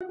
Hey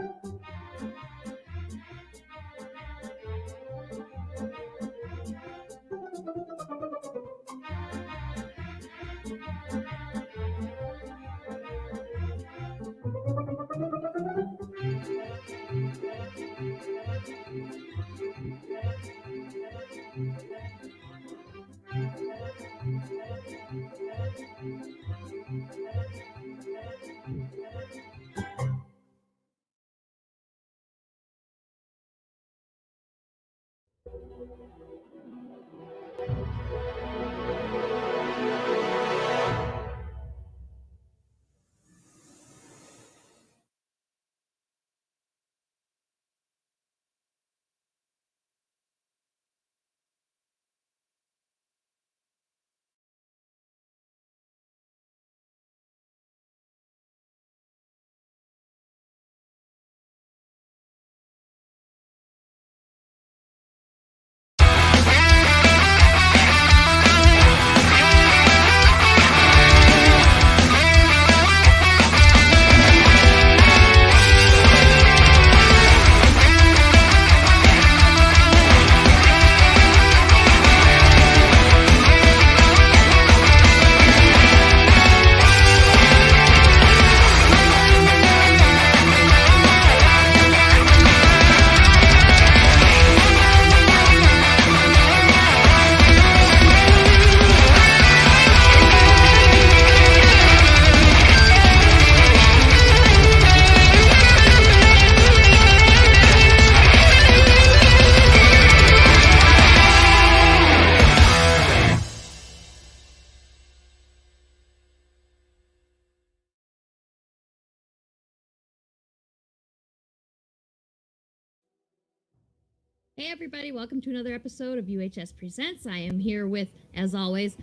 everybody, welcome to another episode of UHS Presents. I am here with, as always,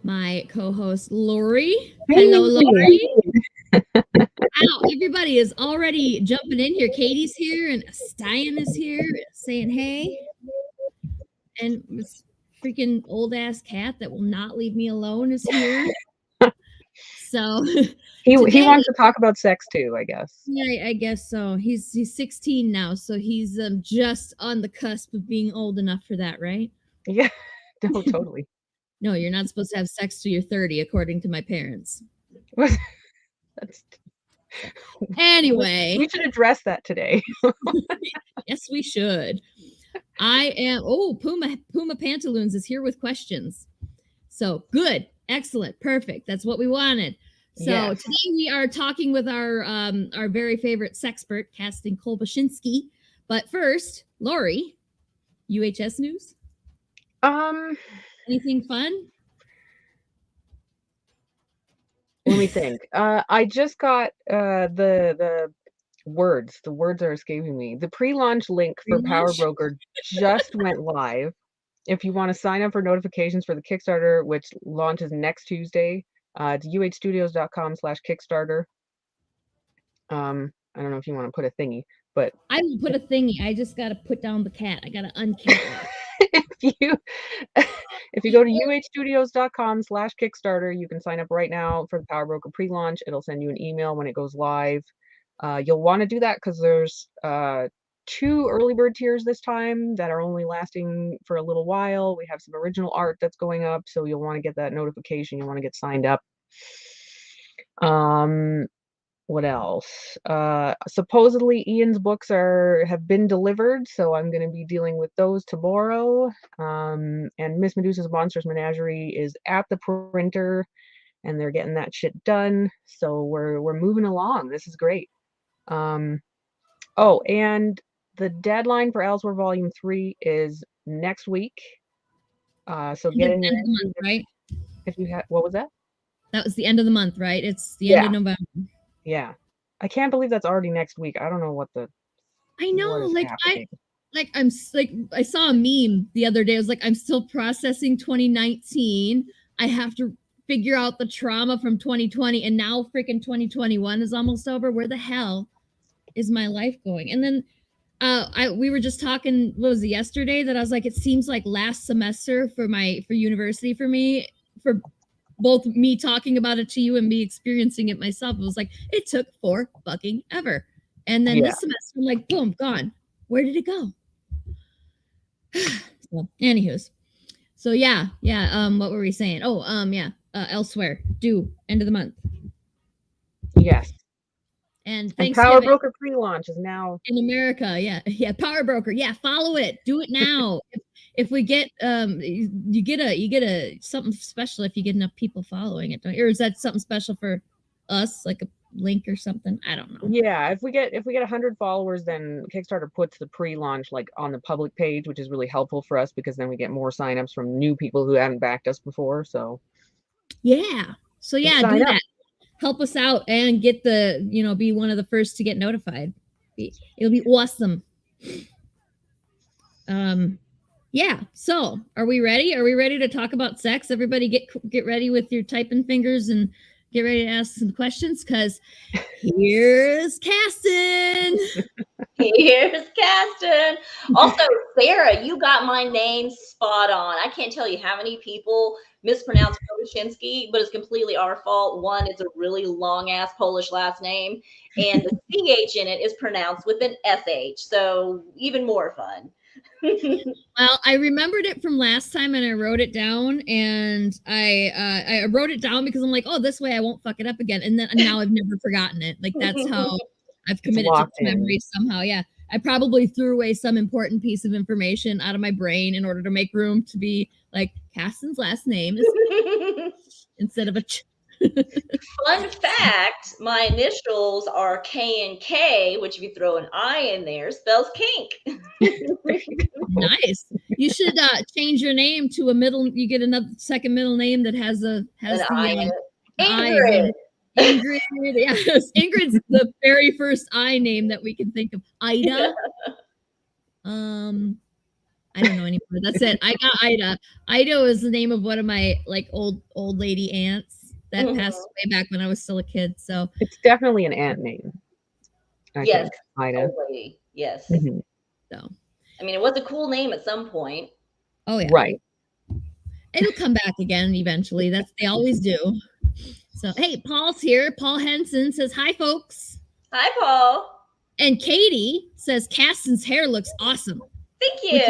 my co-host Lori. Hello, Lori. Wow, everybody is already jumping in here. Katie's here and Stein is here saying hey. And this freaking old ass cat that will not leave me alone is here. So he wants to talk about sex too, I guess. Yeah, I guess so. He's 16 now, so he's just on the cusp of being old enough for that, right? Yeah, no, totally. No, you're not supposed to have sex till you're 30, according to my parents. Anyway, we should address that today. Yes, we should. I am. Oh, Puma Pantaloons is here with questions. So good, excellent, perfect. That's what we wanted. So yes. Today we are talking with our very favorite sexpert, Casting Kolbashinsky. But first, Lori, UHS news. Anything fun? Let me think. I just got the words. The words are escaping me. The pre-launch link for Power Broker just went live. If you want to sign up for notifications for the Kickstarter, which launches next Tuesday, it's uhstudios.com/Kickstarter. I don't know if you want to put a thingy, but I will put a thingy. I just got to put down the cat. I got to uncat If you go to uhstudios.com/Kickstarter, you can sign up right now for the Power Broker pre-launch. It'll send you an email when it goes live. You'll want to do that because there's 2 early bird tiers this time that are only lasting for a little while. We have some original art that's going up, so you'll want to get that notification. You'll want to get signed up. What else? Supposedly Ian's books have been delivered, so I'm going to be dealing with those tomorrow. And Miss Medusa's Monsters Menagerie is at the printer, and they're getting that shit done. So we're moving along. This is great. Oh, and the deadline for Elsewhere Volume 3 is next week. So get in there. Month, right? If you have, what was that? That was the end of the month, right? It's the end of November. Yeah. I can't believe that's already next week. I don't know what the. I know, I saw a meme the other day. I was like, I'm still processing 2019. I have to figure out the trauma from 2020, and now freaking 2021 is almost over. Where the hell is my life going? And then we were just talking, what was it, yesterday, that I was like, it seems like last semester for university for me, for both me talking about it to you and me experiencing it myself, it was like, it took 4 fucking ever. And then this semester, I'm like, boom, gone. Where did it go? So, anywho's. So yeah. What were we saying? Oh, elsewhere, due end of the month. Yes. And Power Thanksgiving Broker pre-launch is now in America. Yeah. Power Broker. Yeah, follow it. Do it now. If we get you get a something special if you get enough people following it, don't you? Or is that something special for us, like a link or something? I don't know. Yeah, if we get 100 followers, then Kickstarter puts the pre-launch like on the public page, which is really helpful for us because then we get more signups from new people who haven't backed us before. So yeah, do up. that. Help us out and get be one of the first to get notified. It'll be awesome. Yeah. So, are we ready? Are we ready to talk about sex? Everybody get ready with your typing fingers and get ready to ask some questions because here's Caston. Here's Caston. Also, Sarah, you got my name spot on. I can't tell you how many people mispronounce Kołaszyński, but it's completely our fault. One, it's a really long-ass Polish last name, and the CH in it is pronounced with an SH, so even more fun. Well, I remembered it from last time and I wrote it down, and I wrote it down because I'm like, oh, this way I won't fuck it up again. And now I've never forgotten it. Like that's how I've committed to memory somehow. Yeah. I probably threw away some important piece of information out of my brain in order to make room to be like Caston's last name is instead of a Fun fact, my initials are K and K, which if you throw an I in there, spells kink. Nice. You should change your name to a middle. You get another second middle name that has the Ingrid. Ingrid. Yes, Ingrid's the very first I name that we can think of. Ida. I don't know anymore. That's it. I got Ida. Ida is the name of one of my like old lady aunts that passed away back when I was still a kid. So it's definitely an aunt name. I think, Ida. Yes. Mm-hmm. So I mean, it was a cool name at some point. Oh yeah. Right. It'll come back again eventually. They always do. So hey, Paul's here. Paul Henson says hi, folks. Hi, Paul. And Katie says Caston's hair looks awesome. Thank you.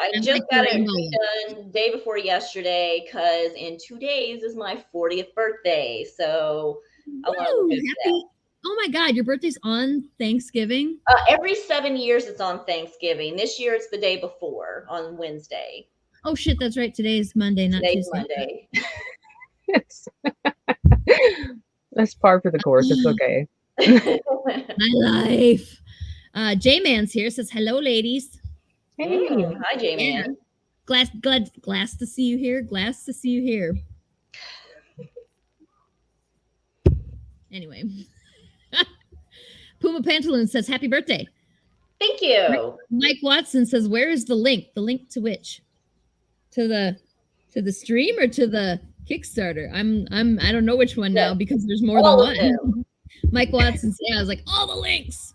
I just got it done day before yesterday because in 2 days is my 40th birthday. So I want to happy. Oh my God, your birthday's on Thanksgiving? Every 7 years it's on Thanksgiving. This year it's the day before on Wednesday. Oh shit, that's right. Today's Monday, not Today's Tuesday. Monday. Yes. That's par for the course. It's okay. My life. J-Man's here, says hello, ladies. Hey. Hi, J-Man. Glass to see you here. Glass to see you here. Anyway. Puma Pantaloon says happy birthday. Thank you. Mike Watson says, where is the link? The link to which? To the stream or to the Kickstarter? I don't know which one now because there's more than one. Mike Watson said, I was like, all the links.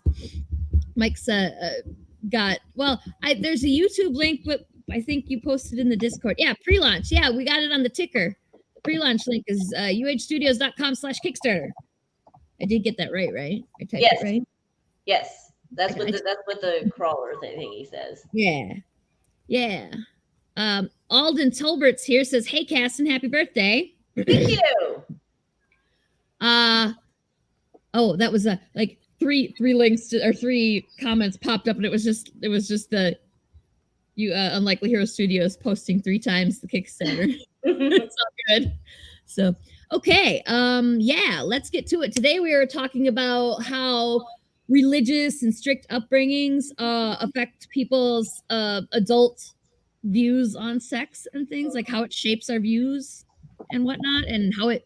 Mike's there's a YouTube link, but I think you posted in the Discord. Yeah, pre-launch. Yeah, we got it on the ticker. The pre-launch link is uhstudios.com/Kickstarter. I did get that right? I typed it right? Yes. That's what the crawler thing he says. Yeah. Alden Tolbert's here, says, hey, Caston, happy birthday. Thank you. Oh, that was like three links to, or 3 comments popped up, and it was just the Unlikely Hero Studios posting 3 times the Kickstarter. It's all good. So okay, let's get to it. Today we are talking about how religious and strict upbringings affect people's adult views on sex and things, like how it shapes our views and whatnot, and how it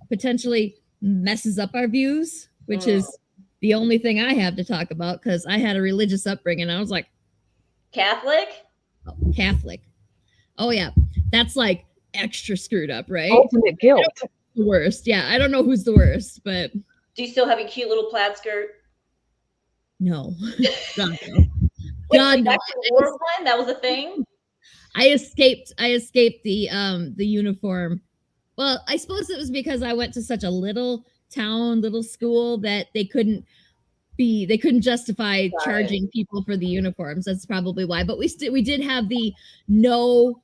potentially messes up our views, which is the only thing I have to talk about because I had a religious upbringing. I was like, Catholic? Oh, Catholic. Oh yeah, that's like extra screwed up, right? Ultimate guilt. The worst. Yeah, I don't know who's the worst, but do you still have your cute little plaid skirt? No. God, no. God, no. That was a thing. I escaped the uniform. Well, I suppose it was because I went to such a little town, little school that they couldn't they couldn't justify charging people for the uniforms. That's probably why. But we did have the no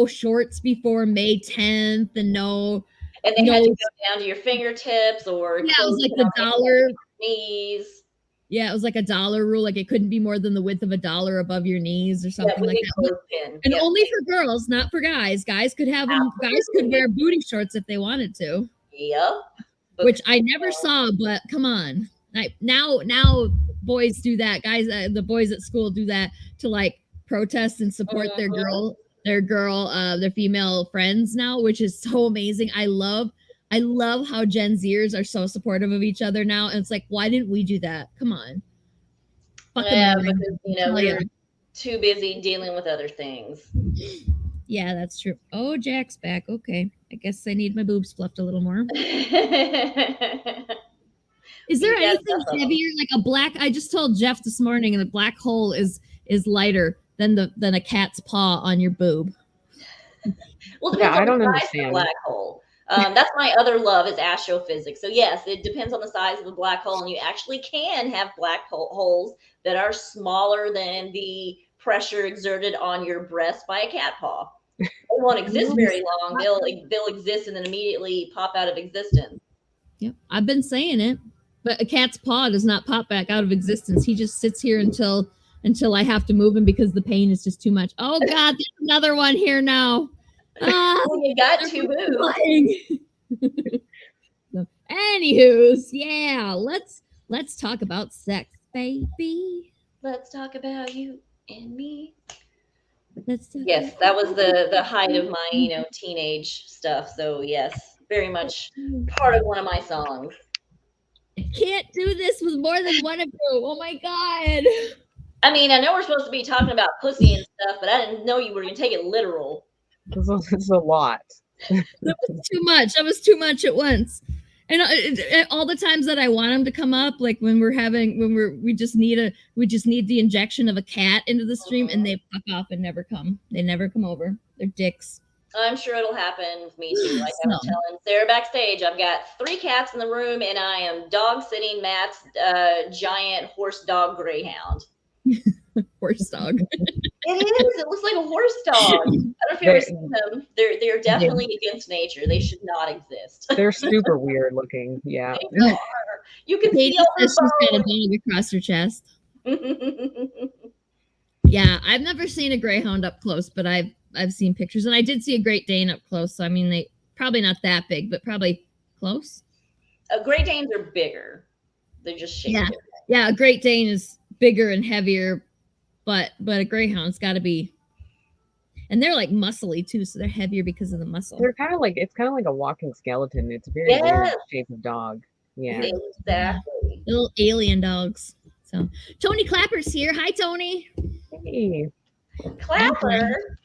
shorts before May 10th, and and they had to go down to your fingertips, or it was like the dollar knees. Yeah, it was like a dollar rule. Like it couldn't be more than the width of a dollar above your knees or something like that. And only for girls, not for guys. Guys could have them. Guys could wear booty shorts if they wanted to. Yep. Which I never saw, but come on. Now boys do that. Guys, the boys at school do that to like protest and support their female friends now, which is so amazing. I love how Gen Zers are so supportive of each other now. And it's like, why didn't we do that? Come on. Because we're too busy dealing with other things. Yeah, that's true. Oh, Jack's back. Okay. I guess I need my boobs fluffed a little more. Is there anything heavier, like a black? I just told Jeff this morning, and the black hole is lighter than a cat's paw on your boob. Well, I don't understand the black hole. That's my other love is astrophysics. So yes, it depends on the size of the black hole, and you actually can have black holes that are smaller than the pressure exerted on your breast by a cat paw. They won't exist very long. They'll exist and then immediately pop out of existence. Yep, I've been saying it, but a cat's paw does not pop back out of existence. He just sits here until I have to move him because the pain is just too much. Oh God, there's another one here now. You got two boobs. So, anywho's, yeah, let's talk about sex, baby. Let's talk about you and me. Yes, that was the height of my teenage stuff. So yes, very much part of one of my songs. I can't do this with more than one of you. Oh my God. I mean, I know we're supposed to be talking about pussy and stuff, but I didn't know you were going to take it literal. It's a lot. That was too much. That was too much at once. And all the times that I want them to come up, like when we just need the injection of a cat into the stream, and they fuck off and never come. They never come over. They're dicks. I'm sure it'll happen with me too. Like I was telling Sarah backstage, I've got 3 cats in the room, and I am dog sitting Matt's giant horse dog greyhound. Horse dog. It is. It looks like a horse dog. I don't know if you've ever seen them. They're definitely against nature. They should not exist. They're super weird looking. Yeah. You can see all she's got a dog across her chest. Yeah, I've never seen a greyhound up close, but I've seen pictures, and I did see a Great Dane up close. So I mean, they probably not that big, but probably close. Great Danes are bigger. They're just shaped. Yeah. A Great Dane is bigger and heavier. But a greyhound's got to be, and they're like muscly too, so they're heavier because of the muscle. They're kind of like a walking skeleton. It's a very weird shape of dog. Yeah, exactly. Little alien dogs. So Tony Clapper's here. Hi, Tony. Hey, Clapper.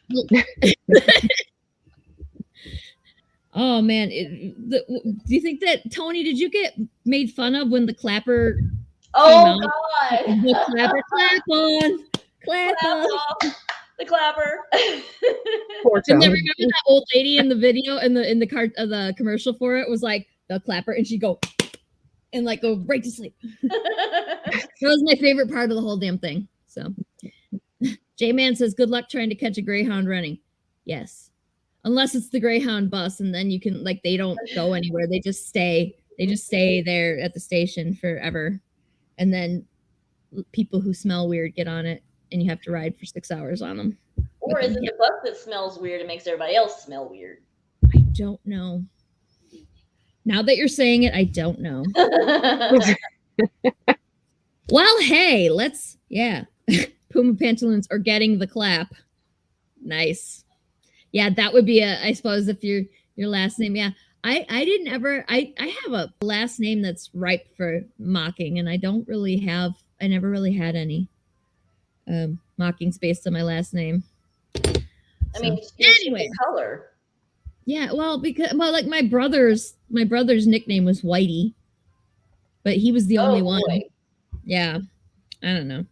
Oh man, do you think that Tony? Did you get made fun of when the Clapper? Oh God! The Clapper, clap on. Clap off. The Clapper. And then remember that old lady in the video in the commercial for it was like the Clapper, and she'd go and like go right to sleep. That was my favorite part of the whole damn thing. So J-Man says, good luck trying to catch a greyhound running. Yes. Unless it's the Greyhound bus, and then you can they don't go anywhere. They just stay there at the station forever. And then people who smell weird get on it, and you have to ride for 6 hours on them. Or is it the bus that smells weird and makes everybody else smell weird? I don't know. Now that you're saying it, I don't know. Well, hey, Puma Pantaloons are getting the clap. Nice. Yeah, that would be I suppose if your last name, yeah. I have a last name that's ripe for mocking, and I never really had any mockings based on my last name. I mean, anyway, color. Yeah, well, like my brother's nickname was Whitey, but he was the only one. Boy. Yeah, I don't know.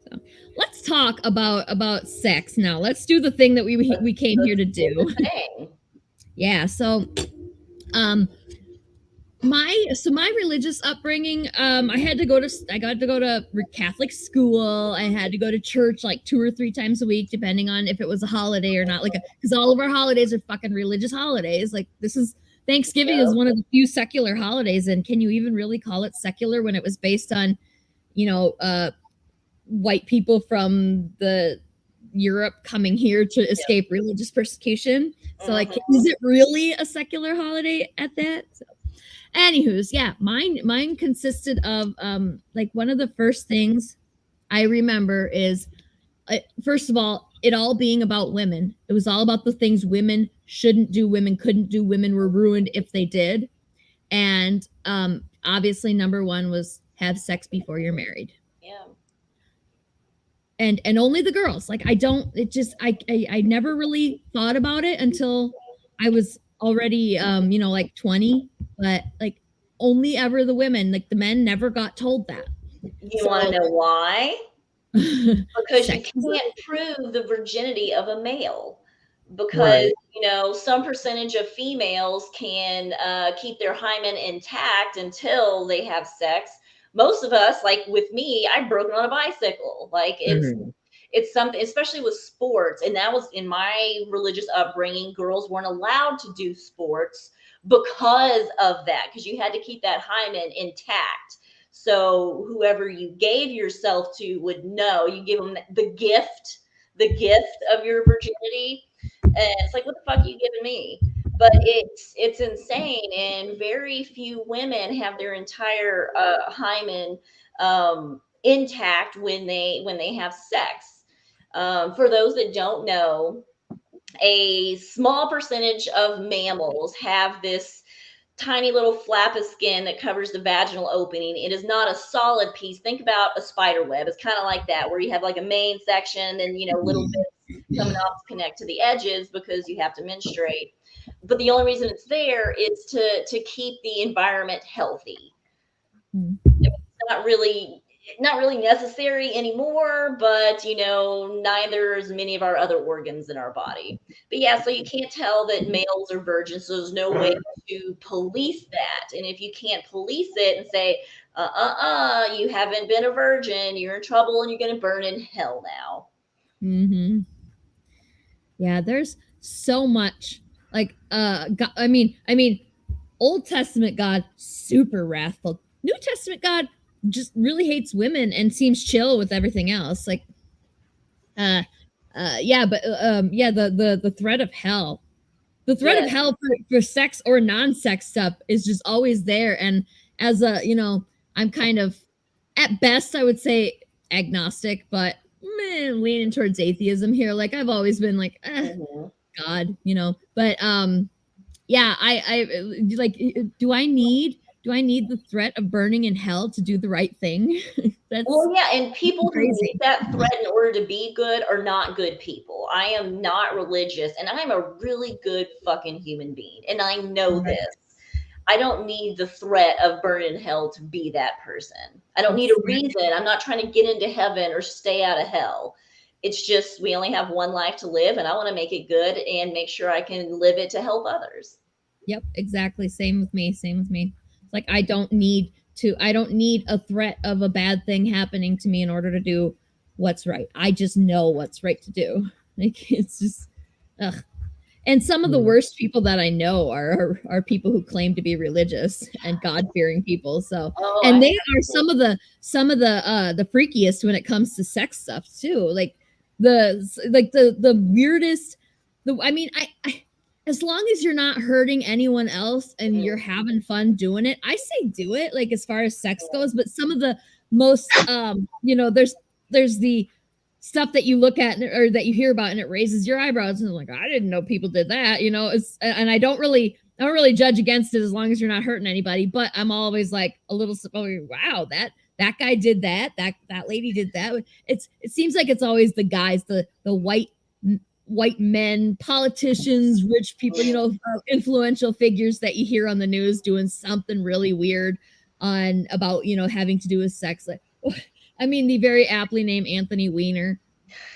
So let's talk about sex now. Let's do the thing that we came here to do. Yeah, so my religious upbringing, I got to go to Catholic school. I had to go to church like 2 or 3 times a week, depending on if it was a holiday or not. Like, because all of our holidays are fucking religious holidays. Like, Thanksgiving is one of the few secular holidays, and can you even really call it secular when it was based on, white people from the Europe coming here to escape religious persecution? So, like, is it really a secular holiday at that? So, anywho's, yeah, mine consisted of like, one of the first things I remember is, first of all, it all being about women. It was all about the things women shouldn't do, women couldn't do, women were ruined if they did. And obviously number one was have sex before you're married. Yeah. And only the girls. Like, I never really thought about it until I was already like 20, but like, only ever the women. Like, the men never got told that. You want to know why? Because you can't prove the virginity of a male. Because some percentage of females can keep their hymen intact until they have sex. Most of us, like with me, I've broken on a bicycle. Like, it's something, especially with sports. And that was in my religious upbringing. Girls weren't allowed to do sports because of that, because you had to keep that hymen intact. So whoever you gave yourself to would know. You give them the gift of your virginity. And it's like, what the fuck are you giving me? But it's insane, and very few women have their entire hymen intact when they have sex. For those that don't know, a small percentage of mammals have this tiny little flap of skin that covers the vaginal opening. It is not a solid piece. Think about a spider web. It's kind of like that, where you have like a main section and little bits coming off to connect to the edges because you have to menstruate. But the only reason it's there is to keep the environment healthy. It's not really necessary anymore, but neither is many of our other organs in our body. But yeah, so you can't tell that males are virgins, so there's no way to police that. And if you can't police it and say, you haven't been a virgin, you're in trouble and you're going to burn in hell now. Yeah, there's so much, like, God, I mean, Old Testament God, super wrathful. New Testament God just really hates women and seems chill with everything else. Like, the threat of hell. The threat of hell for sex or non-sex stuff is just always there. And as I'm kind of, at best, I would say agnostic, but leaning towards atheism here. Like, I've always been like, God, but I like, do I need the threat of burning in hell to do the right thing? And people who need that threat in order to be good are not good people. I am not religious, and I'm a really good fucking human being, and I know this. I don't need the threat of burning in hell to be that person. I don't need a reason. I'm not trying to get into heaven or stay out of hell. It's just, we only have one life to live, and I want to make it good and make sure I can live it to help others. Yep, exactly. Same with me. It's like, I don't need a threat of a bad thing happening to me in order to do what's right. I just know what's right to do. Like, it's just, ugh. And some of the worst people that I know are people who claim to be religious and God-fearing people. So, and they are some of the freakiest when it comes to sex stuff too. Like, the weirdest. I as long as you're not hurting anyone else and you're having fun doing it, I say do it. Like, as far as sex goes, but some of the most, there's the stuff that you look at or that you hear about and it raises your eyebrows and like, I didn't know people did that, and I don't really judge against it as long as you're not hurting anybody, but I'm always like a little, wow, that guy did that lady did that. It seems like it's always the guys, the white men, politicians, rich people, influential figures that you hear on the news doing something really weird about having to do with sex. Like, the very aptly named Anthony Weiner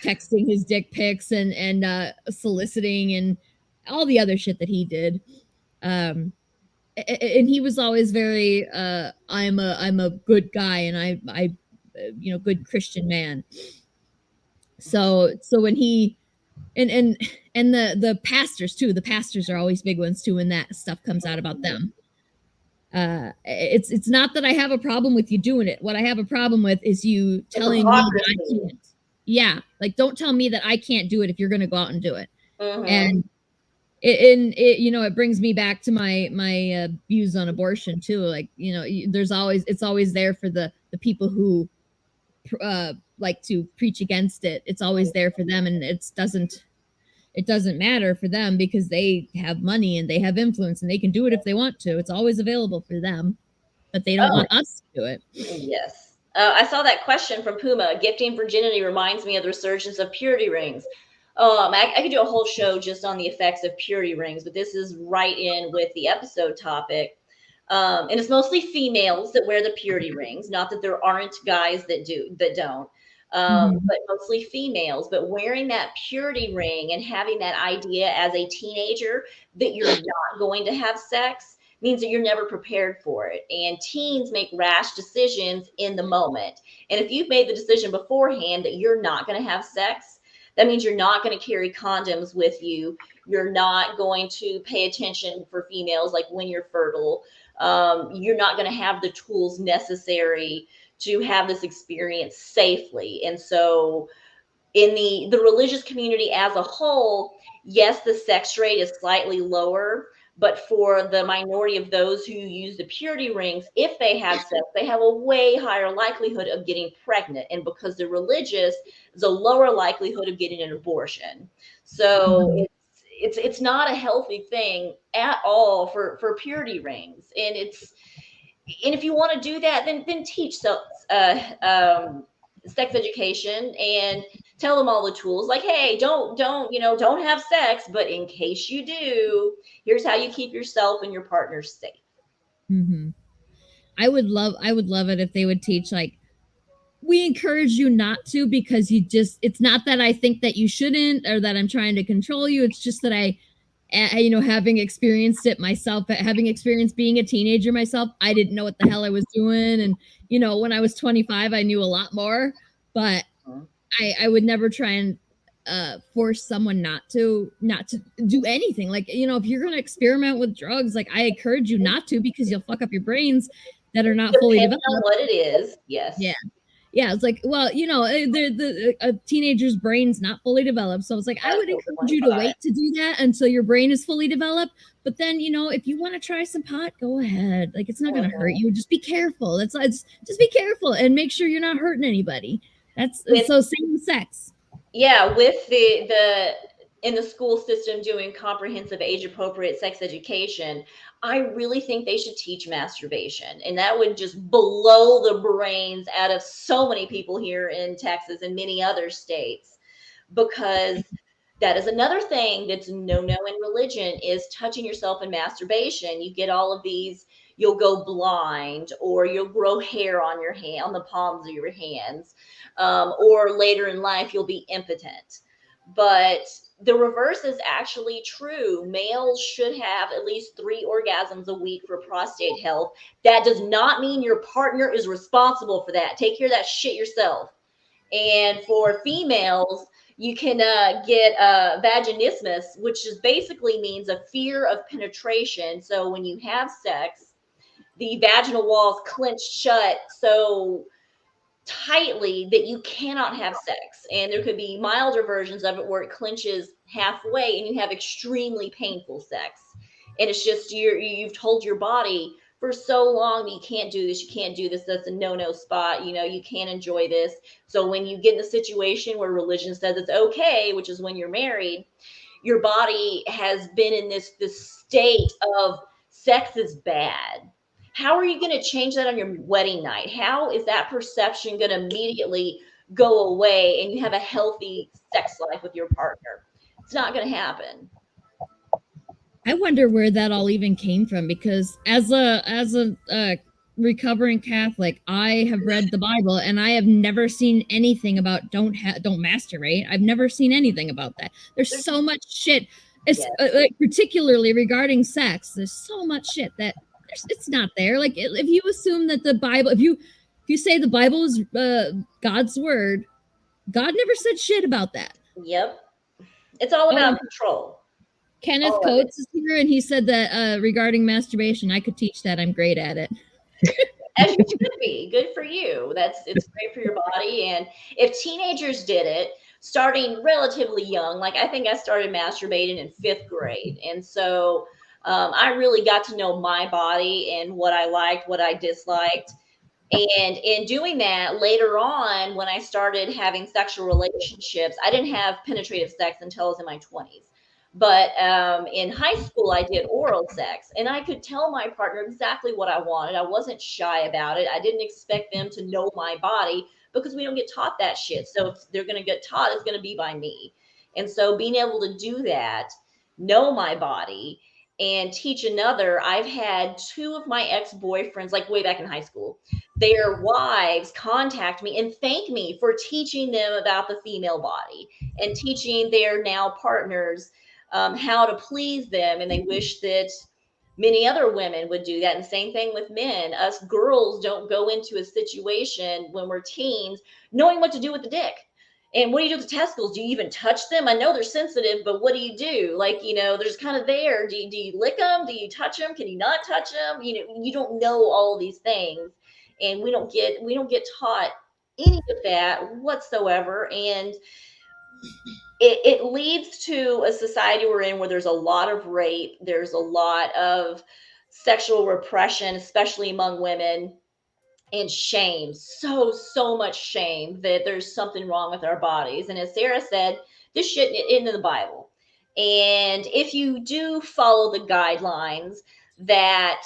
texting his dick pics and soliciting and all the other shit that he did. and he was always very I'm a good guy, and I good Christian man. So when he and the pastors too, the pastors are always big ones too when that stuff comes out about them. It's not that I have a problem with you doing it. What I have a problem with is you telling me that I can't. Yeah, like don't tell me that I can't do it if you're going to go out and do it. And it brings me back to my views on abortion too. Like it's always there for the people who like to preach against it. It's always there for them, and it doesn't matter for them because they have money and they have influence and they can do it if they want to. It's always available for them, but they don't want us to do it. Yes. I saw that question from Puma. Gifting virginity reminds me of the resurgence of purity rings. I could do a whole show just on the effects of purity rings, but this is right in with the episode topic. And it's mostly females that wear the purity rings. Not that there aren't guys that don't. But mostly females. But wearing that purity ring and having that idea as a teenager that you're not going to have sex means that you're never prepared for it. And teens make rash decisions in the moment. And if you've made the decision beforehand that you're not going to have sex, that means you're not going to carry condoms with you. You're not going to pay attention for females like when you're fertile. You're not going to have the tools necessary to have this experience safely. And so in the religious community as a whole, yes, the sex rate is slightly lower, but for the minority of those who use the purity rings, if they have sex, they have a way higher likelihood of getting pregnant. And because they're religious, there's a lower likelihood of getting an abortion. So it's not a healthy thing at all for purity rings. And if you want to do that, then teach sex education and tell them all the tools. Like, hey, don't have sex, but in case you do, here's how you keep yourself and your partner safe. I would love it if they would teach, like, we encourage you not to because it's not that I think that you shouldn't or that I'm trying to control you. It's just that I having experienced it myself, having experienced being a teenager myself, I didn't know what the hell I was doing. And, when I was 25, I knew a lot more, but I would never try and force someone not to do anything. Like, if you're going to experiment with drugs, like, I encourage you not to because you'll fuck up your brains that are not fully developed. On what it is. Yes. Yeah, it's like, well, a teenager's brain's not fully developed. So it's like, I would encourage you to wait to do that until your brain is fully developed. But then, if you want to try some pot, go ahead. Like, it's not going to hurt you. Just be careful. Just be careful and make sure you're not hurting anybody. So same sex. Yeah, with the in the school system doing comprehensive age-appropriate sex education, I really think they should teach masturbation. And that would just blow the brains out of so many people here in Texas and many other states, because that is another thing that's no-no in religion is touching yourself in masturbation. You get all of these, you'll go blind, or you'll grow hair on your hand, on the palms of your hands, or later in life, you'll be impotent. But the reverse is actually true. Males should have at least 3 orgasms a week for prostate health. That does not mean your partner is responsible for that. Take care of that shit yourself. And for females, you can get vaginismus, which is basically means a fear of penetration. So when you have sex, the vaginal walls clench shut so tightly that you cannot have sex. And there could be milder versions of it where it clenches halfway and you have extremely painful sex. And it's just you've told your body for so long that you can't do this, that's a no-no spot, you can't enjoy this. So when you get in a situation where religion says it's okay, which is when you're married, your body has been in this state of sex is bad. How are you going to change that on your wedding night? How is that perception going to immediately go away and you have a healthy sex life with your partner? It's not going to happen. I wonder where that all even came from, because as a recovering Catholic, I have read the Bible and I have never seen anything about don't masturbate. I've never seen anything about that. There's so much shit It's like particularly regarding sex. There's so much shit that it's not there. Like if you assume that the Bible, if you say the Bible is God's word, God never said shit about that. Yep. It's all about control. Kenneth Coates is here, and he said that regarding masturbation, I could teach that. I'm great at it. As you should be. Good for you. It's great for your body. And if teenagers did it, starting relatively young, like I think I started masturbating in 5th grade. And so I really got to know my body and what I liked, what I disliked. And in doing that, later on, when I started having sexual relationships, I didn't have penetrative sex until I was in my 20s. But in high school, I did oral sex, and I could tell my partner exactly what I wanted. I wasn't shy about it. I didn't expect them to know my body because we don't get taught that shit. So if they're going to get taught, it's going to be by me. And so being able to do that, know my body, and teach another, I've had 2 of my ex-boyfriends, like way back in high school, their wives contact me and thank me for teaching them about the female body and teaching their now partners how to please them. And they wish that many other women would do that. And same thing with men. Us girls don't go into a situation when we're teens knowing what to do with the dick. And what do you do with the testicles? Do you even touch them? I know they're sensitive, but what do you do? Like, they're just kind of there. Do you lick them? Do you touch them? Can you not touch them? You don't know all these things. And we don't get taught any of that whatsoever. And it leads to a society we're in where there's a lot of rape, there's a lot of sexual repression, especially among women, and shame. So much shame that there's something wrong with our bodies. And as Sarah said, this shit isn't in the Bible. And if you do follow the guidelines that,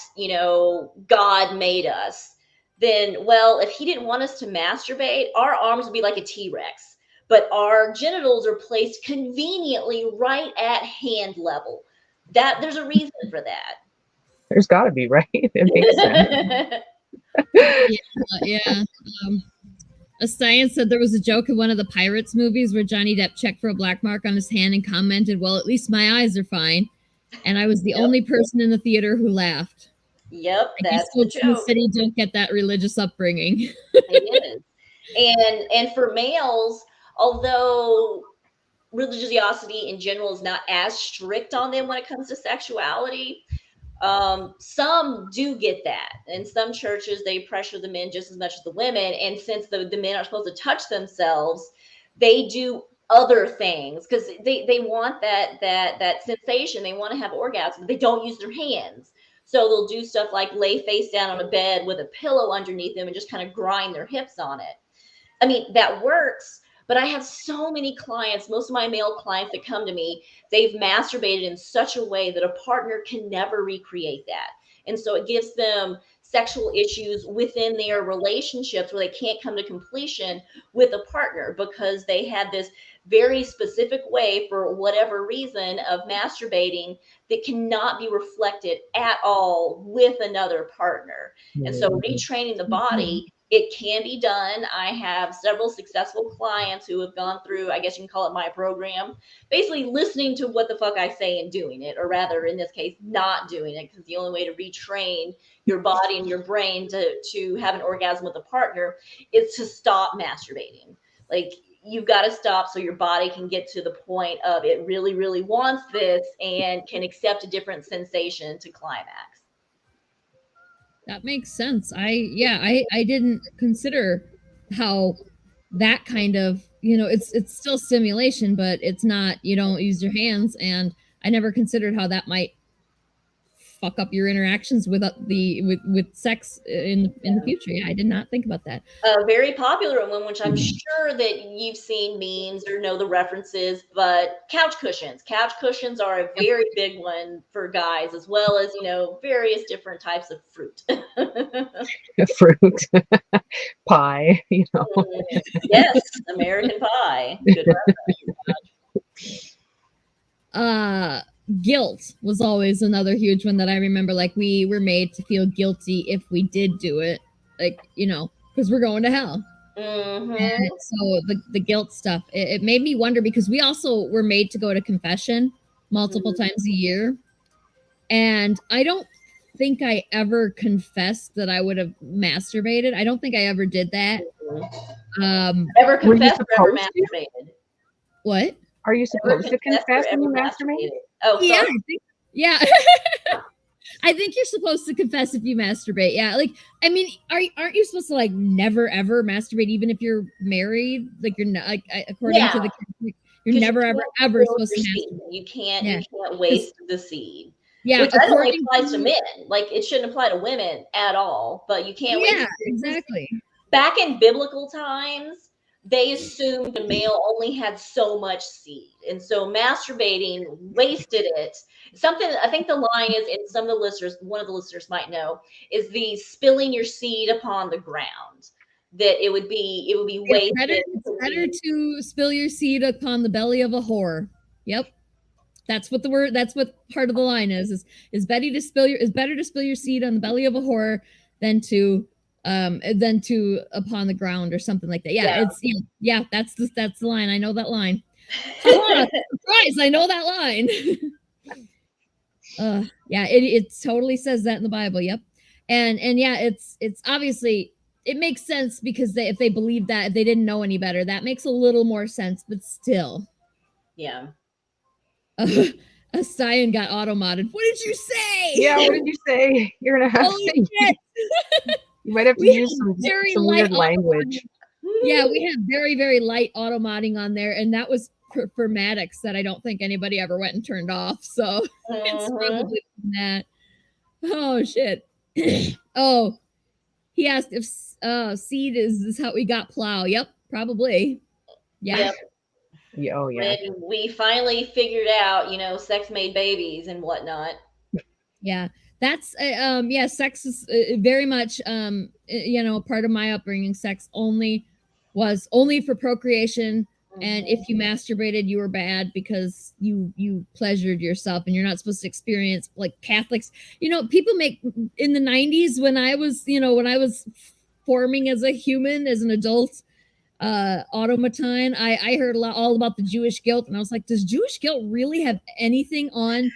God made us, then, well, if he didn't want us to masturbate, our arms would be like a T-Rex. But our genitals are placed conveniently right at hand level. That there's a reason for that. There's got to be, right? It makes sense. Yeah. A science said there was a joke in one of the Pirates movies where Johnny Depp checked for a black mark on his hand and commented, "Well, at least my eyes are fine." And I was the only person in the theater who laughed. Yep, that's the joke. In the city don't get that religious upbringing. It is. And for males, although religiosity in general is not as strict on them when it comes to sexuality, some do get that. In some churches, they pressure the men just as much as the women. And since the men are supposed to touch themselves, they do other things because they want that sensation. They want to have orgasm, but they don't use their hands. So they'll do stuff like lay face down on a bed with a pillow underneath them and just kind of grind their hips on it. I mean, that works, but I have so many clients, most of my male clients that come to me, they've masturbated in such a way that a partner can never recreate that. And so it gives them sexual issues within their relationships where they can't come to completion with a partner because they had this very specific way for whatever reason of masturbating that cannot be reflected at all with another partner. And so retraining the body, it can be done. I have several successful clients who have gone through, I guess you can call it my program, basically listening to what the fuck I say and doing it, or rather in this case, not doing it, because the only way to retrain your body and your brain to have an orgasm with a partner is to stop masturbating. Like, you've got to stop so your body can get to the point of it really, really wants this and can accept a different sensation to climax. That makes sense. I didn't consider how that kind of, it's still stimulation, but it's not, you don't use your hands. And I never considered how that might fuck up your interactions with sex in the future. Yeah, I did not think about that. A very popular one, which I'm sure that you've seen memes or know the references, but couch cushions. Couch cushions are a very big one for guys, as well as, various different types of fruit. Fruit, pie, Yes, American Pie. Good reference. Guilt was always another huge one that I remember. Like, we were made to feel guilty if we did do it, like, because we're going to hell. Mm-hmm. And so the guilt stuff, it made me wonder, because we also were made to go to confession multiple times a year. And I don't think I ever confessed that I would have masturbated. I don't think I ever did that. Ever Were you confessed or ever supposed to? masturbated? What? Are you Ever supposed to confessed or confess when ever you masturbate? masturbated? Oh, Yeah, sorry. I think, yeah. I think you're supposed to confess if you masturbate. Yeah, like I mean, aren't you supposed to like never ever masturbate even if you're married? Like you're not like according Yeah, to the Catholic, you're 'cause you never ever can't ever kill supposed your to seed. masturbate. You can't Yeah, waste the seed. yeah, Which that only according applies to to men. Like it shouldn't apply to women at all. But you can't waste yeah, it. 'Cause exactly. back in biblical times, they assumed a male only had so much seed. And so masturbating wasted it. Something I think the line is, and some of the listeners, one of the listeners might know, is the spilling your seed upon the ground. That it would be It's wasted better to spill your seed upon the belly of a whore. Yep. That's what the word. That's what part of the line is better to spill your seed on the belly of a whore than to upon the ground or something like that. Yeah, it's yeah. That's the line. I know that line. Surprise! I know that line. Yeah, it totally says that in the Bible. Yep, and yeah, it's obviously it makes sense because if they believe that, if they didn't know any better, that makes a little more sense. But still, Yeah. A Cyan got auto modded. What did you say? Yeah, what did you say? You're gonna have Holy to. shit. You might have to We use have some weird language. Yeah, we have very, very light auto modding on there, and that was for Maddox that I don't think anybody ever went and turned off. So it's probably that. Oh shit. Oh, he asked if seed is how we got plow. Yep, probably. Yeah. Yep. Yeah, oh yeah. When we finally figured out, sex made babies and whatnot. Yeah. That's yeah, sex is very much a part of my upbringing. Sex was only for procreation, and if you masturbated you were bad because you pleasured yourself, and you're not supposed to experience like Catholics. People make in the 90s when I was forming as a human, as an adult automaton, I heard all about the Jewish guilt, and I was like, does Jewish guilt really have anything on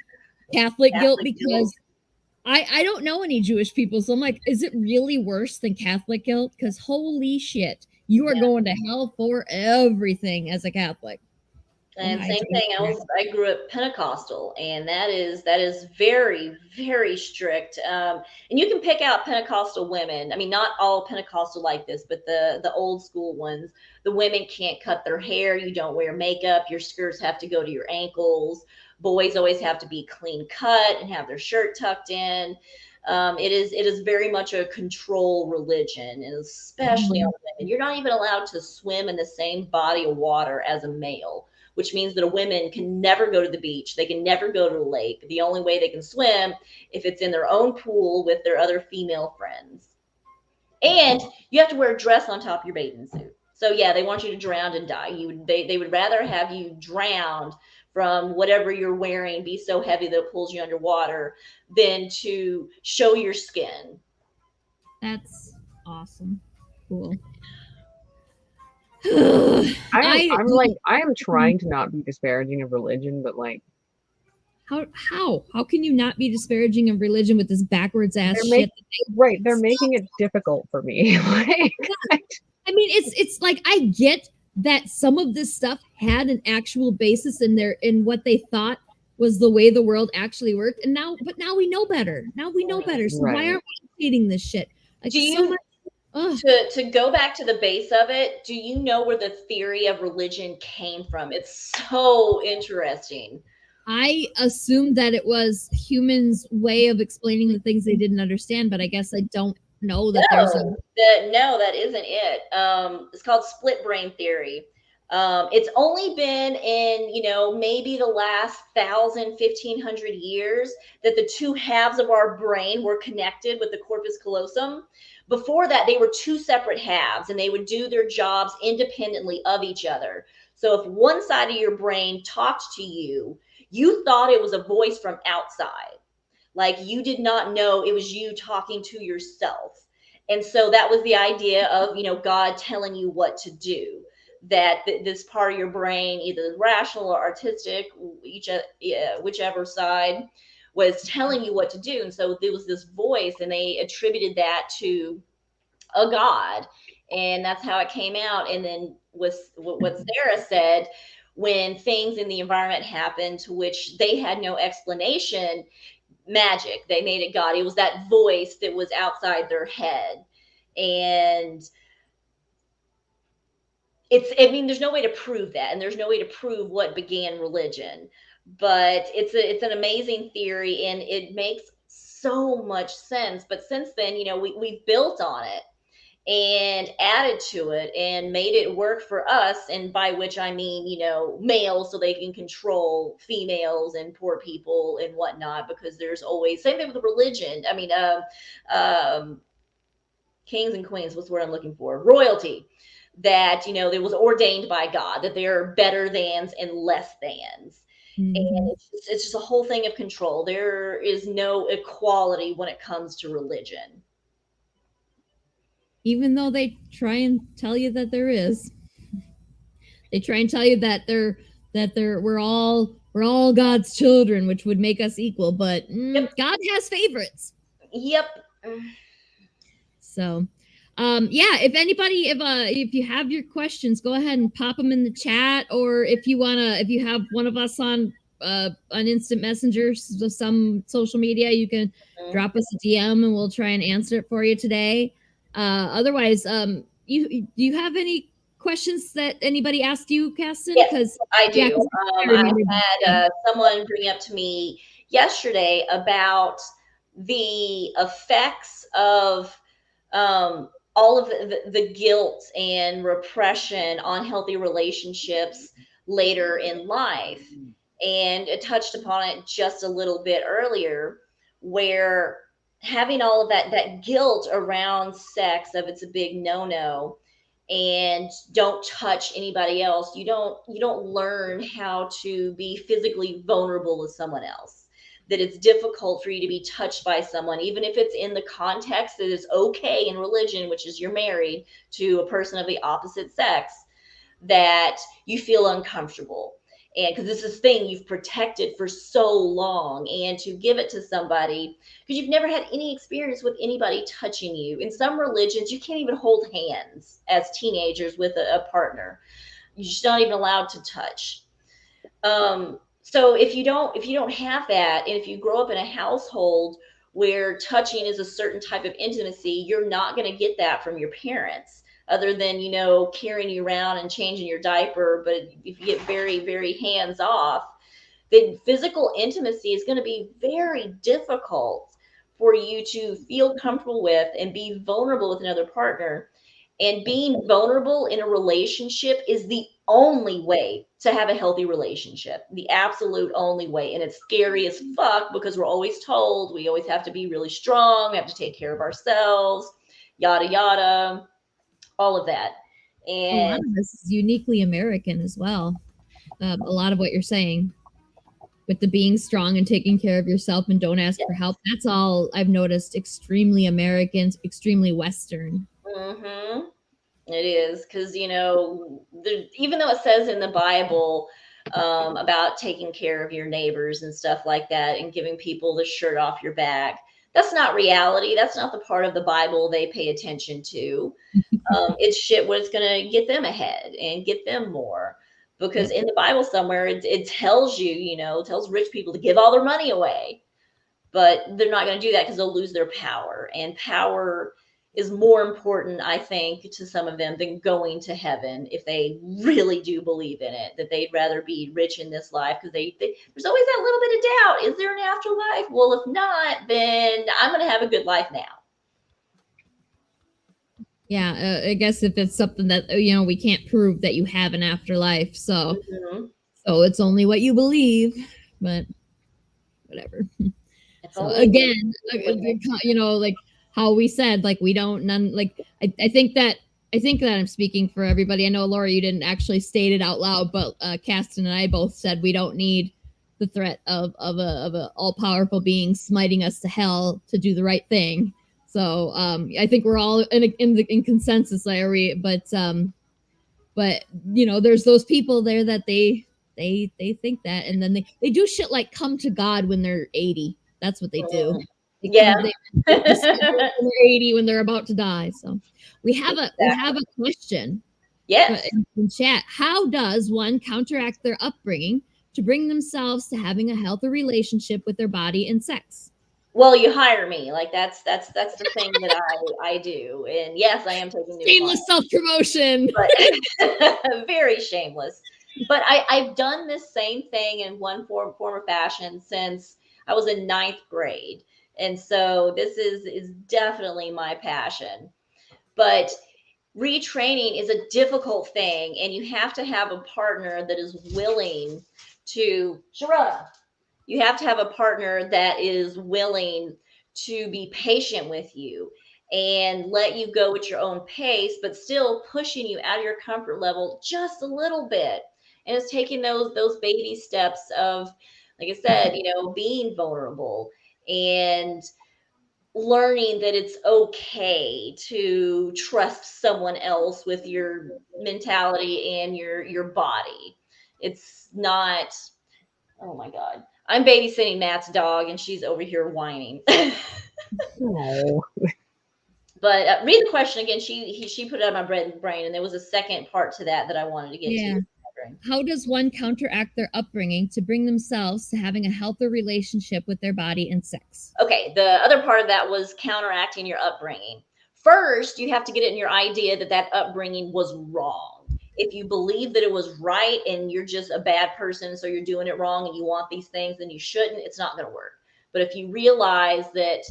Catholic guilt? Because I don't know any Jewish people, so I'm like, is it really worse than Catholic guilt? Because holy shit, you are going to hell for everything as a Catholic. And same thing. I grew up Pentecostal, and that is very, very strict. And you can pick out Pentecostal women. I mean, not all Pentecostal like this, but the old school ones. The women can't cut their hair. You don't wear makeup. Your skirts have to go to your ankles. Boys always have to be clean cut and have their shirt tucked in. It is very much a control religion, and especially on women. You're not even allowed to swim in the same body of water as a male, which means that a woman can never go to the beach. They can never go to the lake. The only way they can swim if it's in their own pool with their other female friends. And you have to wear a dress on top of your bathing suit. So yeah, they want you to drown and die. They would rather have you drowned from whatever you're wearing be so heavy that it pulls you underwater than to show your skin. That's awesome. Cool. I am trying to not be disparaging of religion, but like how can you not be disparaging of religion with this backwards ass shit? They're making it difficult for me. I mean, it's like I get that some of this stuff had an actual basis in what they thought was the way the world actually worked, and now we know better. Now we know better. So why aren't we repeating this shit? Like, to go back to the base of it, do you know where the theory of religion came from? It's so interesting. I assumed that it was humans' way of explaining the things they didn't understand, but I guess I don't know that that isn't it. It's called split brain theory. It's only been in, maybe the last 1,500 years that the two halves of our brain were connected with the corpus callosum. Before that, they were two separate halves, and they would do their jobs independently of each other. So if one side of your brain talked to you, you thought it was a voice from outside. Like you did not know it was you talking to yourself. And so that was the idea of, God telling you what to do. that this part of your brain, either rational or artistic, whichever side, was telling you what to do. And so there was this voice, and they attributed that to a god, and that's how it came out. And then with what Sarah said, when things in the environment happened to which they had no explanation, magic, they made it god. It was that voice that was outside their head. And I mean, there's no way to prove that, and there's no way to prove what began religion, but it's an amazing theory, and it makes so much sense. But since then, we've built on it and added to it and made it work for us. And by which I mean, males, so they can control females and poor people and whatnot, because there's always, same thing with religion. I mean, kings and queens, what's the word I'm looking for? Royalty. That, it was ordained by God, that there are better thans and less thans. Mm-hmm. And it's just a whole thing of control. There is no equality when it comes to religion. Even though they try and tell you that there is. They try and tell you that we're all God's children, which would make us equal, but yep. God has favorites. Yep. So if you have your questions, go ahead and pop them in the chat, or if you have one of us on instant messenger, some social media, you can drop us a DM and we'll try and answer it for you today. Otherwise, do you have any questions that anybody asked you, Kasten? Yes, I do. I had someone bring up to me yesterday about the effects of all of the guilt and repression on healthy relationships later in life. And it touched upon it just a little bit earlier, where having all of that guilt around sex, of it's a big no-no, and don't touch anybody else, you don't learn how to be physically vulnerable with someone else. That it's difficult for you to be touched by someone, even if it's in the context that is okay in religion, which is you're married to a person of the opposite sex, that you feel uncomfortable. And because this is a thing you've protected for so long, and to give it to somebody, because you've never had any experience with anybody touching you. In some religions, you can't even hold hands as teenagers with a partner. You're just not even allowed to touch. So if you don't have that, and if you grow up in a household where touching is a certain type of intimacy, you're not going to get that from your parents, other than, carrying you around and changing your diaper. But if you get very, very hands off, then physical intimacy is going to be very difficult for you to feel comfortable with and be vulnerable with another partner. And being vulnerable in a relationship is the only way to have a healthy relationship, the absolute only way. And it's scary as fuck, because we're always told we always have to be really strong, we have to take care of ourselves, yada, yada, all of that. And a lot of this is uniquely American as well. A lot of what you're saying with the being strong and taking care of yourself and don't ask for help, that's all I've noticed. Extremely American, extremely Western. Mm-hmm. It is, because even though it says in the Bible about taking care of your neighbors and stuff like that, and giving people the shirt off your back, that's not reality. That's not the part of the Bible they pay attention to. It's shit what's going to get them ahead and get them more, because in the Bible somewhere it tells you, tells rich people to give all their money away, but they're not going to do that because they'll lose their power. And power is more important, I think, to some of them than going to heaven, if they really do believe in it, that they'd rather be rich in this life, because there's always that little bit of doubt. Is there an afterlife? Well, if not, then I'm going to have a good life now. Yeah, I guess if it's something that, we can't prove that you have an afterlife. So, so it's only what you believe, but whatever. So again, like how we said, like I think that I'm speaking for everybody. I know, Laura, you didn't actually state it out loud, but Kasten and I both said we don't need the threat of a all-powerful being smiting us to hell to do the right thing. So I think we're all in consensus, Larry. But But there's those people there that they think that, and then they do shit like come to God when they're 80. That's what they do. They Yeah. come, they schedule when they're 80, when they're about to die. So we have a question. Yes. In chat. How does one counteract their upbringing to bring themselves to having a healthy relationship with their body and sex? Well, you hire me. Like that's the thing that I do. And yes, I am taking new Shameless self-promotion. But very shameless. But I've done this same thing in one form or fashion since I was in 9th grade. And so this is definitely my passion. But retraining is a difficult thing, and you have to have a partner that is willing to Sharada. You have to have a partner that is willing to be patient with you and let you go at your own pace, but still pushing you out of your comfort level just a little bit. And it's taking those baby steps of, like I said, being vulnerable and learning that it's okay to trust someone else with your mentality and your body. It's not, oh my God. I'm babysitting Matt's dog and she's over here whining. Oh. But read the question again. She put it on my brain, and there was a second part to that I wanted to get to. How does one counteract their upbringing to bring themselves to having a healthy relationship with their body and sex? Okay, the other part of that was counteracting your upbringing. First, you have to get it in your idea that upbringing was wrong. If you believe that it was right and you're just a bad person, so you're doing it wrong and you want these things and you shouldn't, it's not going to work. But if you realize that,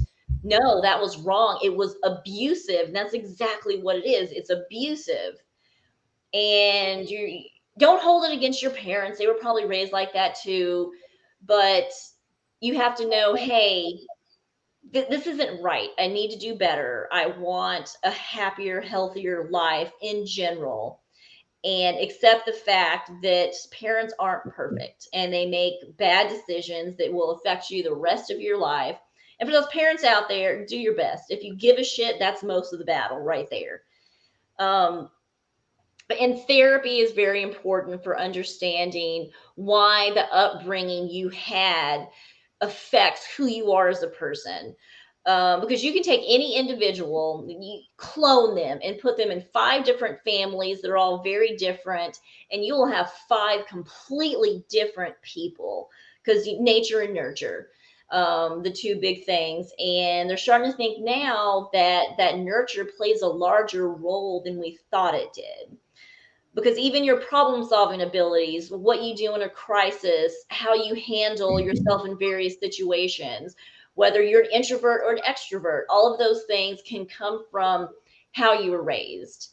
no, that was wrong, it was abusive, and that's exactly what it is. It's abusive. And you don't hold it against your parents. They were probably raised like that too. But you have to know, hey, this isn't right. I need to do better. I want a happier, healthier life in general, and accept the fact that parents aren't perfect and they make bad decisions that will affect you the rest of your life. And for those parents out there, do your best. If you give a shit, that's most of the battle right there. And therapy is very important for understanding why the upbringing you had affects who you are as a person. Because you can take any individual, you clone them and put them in 5 different families that are all very different, and you will have 5 completely different people, because nature and nurture, the 2 big things. And they're starting to think now that nurture plays a larger role than we thought it did, because even your problem solving abilities, what you do in a crisis, how you handle yourself in various situations, whether you're an introvert or an extrovert, all of those things can come from how you were raised.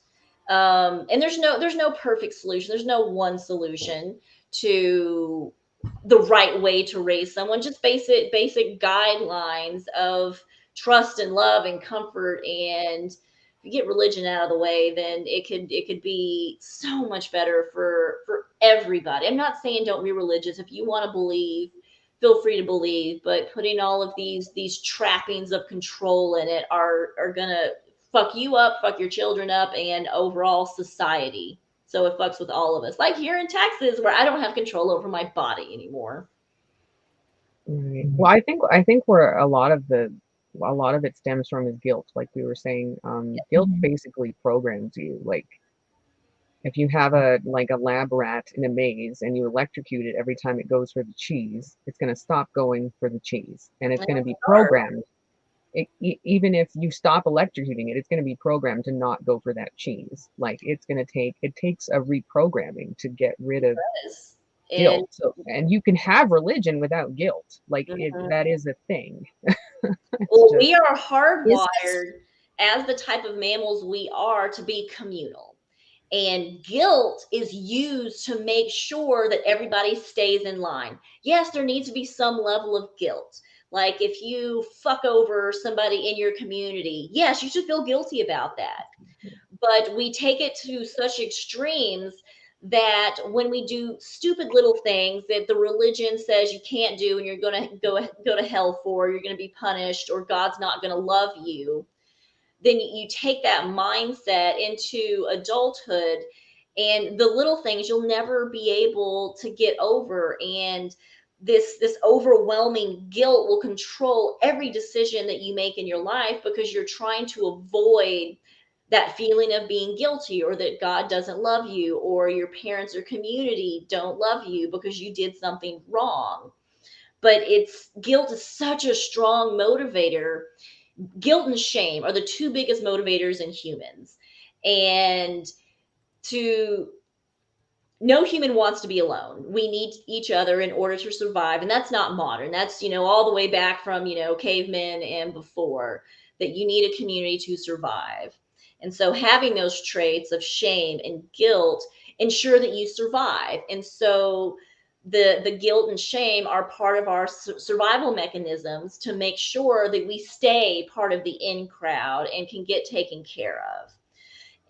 And there's no perfect solution. There's no one solution to the right way to raise someone. Just basic guidelines of trust and love and comfort. And if you get religion out of the way, then it could be so much better for everybody. I'm not saying don't be religious. If you want to believe, feel free to believe, but putting all of these trappings of control in it are gonna fuck you up, fuck your children up, and overall society. So it fucks with all of us. Like here in Texas, where I don't have control over my body anymore. Right. Well, I think where a lot of it stems from is guilt. Like we were saying, guilt basically programs you. Like if you have a lab rat in a maze and you electrocute it every time it goes for the cheese, it's going to stop going for the cheese, and it's going to be programmed. Even if you stop electrocuting it, it's going to be programmed to not go for that cheese. Like it takes a reprogramming to get rid of guilt. And you can have religion without guilt. Like that is a thing. Well, we are hardwired as the type of mammals we are to be communal. And guilt is used to make sure that everybody stays in line. Yes, there needs to be some level of guilt. Like if you fuck over somebody in your community, yes, you should feel guilty about that. But we take it to such extremes that when we do stupid little things that the religion says you can't do and you're going to go to hell for, you're going to be punished, or God's not going to love you, then you take that mindset into adulthood, And the little things you'll never be able to get over. And this overwhelming guilt will control every decision that you make in your life, because you're trying to avoid that feeling of being guilty, or that God doesn't love you, or your parents or community don't love you because you did something wrong. But it's guilt is such a strong motivator. Guilt and shame are the two biggest motivators in humans. And to no human wants to be alone. We need each other in order to survive. And that's not modern. That's, all the way back from, cavemen and before, that you need a community to survive. And so having those traits of shame and guilt ensure that you survive. And so the guilt and shame are part of our survival mechanisms to make sure that we stay part of the in crowd and can get taken care of.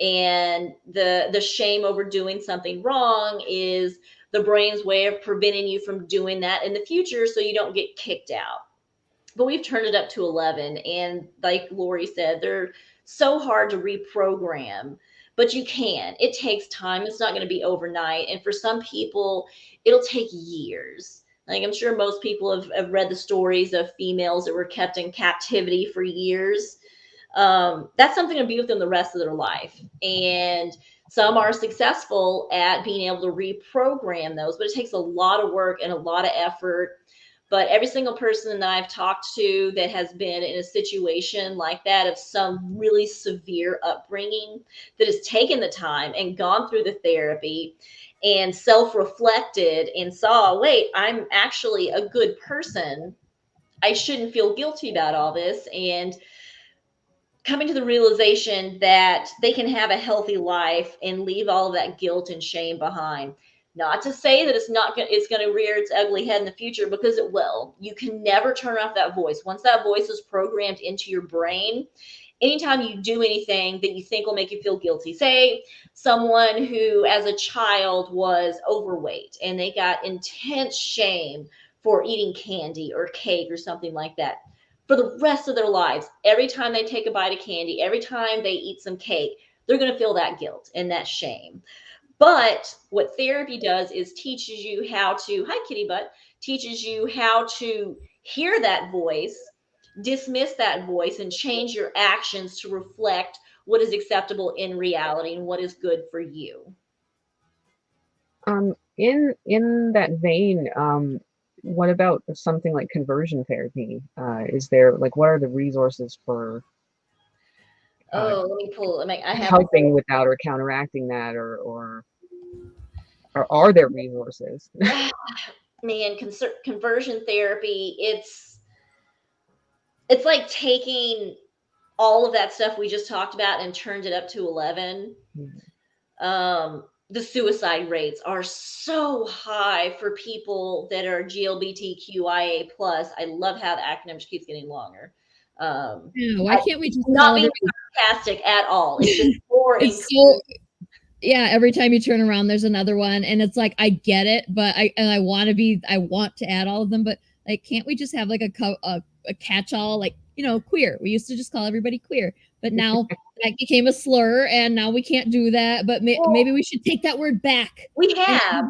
And the shame over doing something wrong is the brain's way of preventing you from doing that in the future, so you don't get kicked out. But we've turned it up to 11, and like Lori said, they're so hard to reprogram, but you can. It takes time. It's not going to be overnight, and for some people it'll take years. Like, I'm sure most people have read the stories of females that were kept in captivity for years. That's something to be with them the rest of their life. And some are successful at being able to reprogram those, but it takes a lot of work and a lot of effort. But every single person that I've talked to that has been in a situation like that, of some really severe upbringing, that has taken the time and gone through the therapy and self-reflected and saw, wait, I'm actually a good person. I shouldn't feel guilty about all this. And coming to the realization that they can have a healthy life and leave all of that guilt and shame behind. Not to say that it's going to rear its ugly head in the future, because it will. You can never turn off that voice. Once that voice is programmed into your brain, anytime you do anything that you think will make you feel guilty, say someone who as a child was overweight and they got intense shame for eating candy or cake or something like that, for the rest of their lives, every time they take a bite of candy, every time they eat some cake, they're going to feel that guilt and that shame. But what therapy does is teaches you how to, hi kitty butt, teaches you how to hear that voice, dismiss that voice, and change your actions to reflect what is acceptable in reality and what is good for you. In that vein, what about something like conversion therapy? Is there, like, what are the resources for Let me pull. I have helping with that, or counteracting that, or are there resources? man, conversion therapy. It's like taking all of that stuff we just talked about and turned it up to 11. The suicide rates are so high for people that are GLBTQIA plus. I love how the acronym just keeps getting longer. Why can't we just not being sarcastic at all? It's just more. It's so, yeah. Every time you turn around, there's another one, and it's like, I get it, but I want to add all of them, but like, can't we just have like a catch-all, like, queer? We used to just call everybody queer, but now that became a slur, and now we can't do that. But maybe we should take that word back. We have.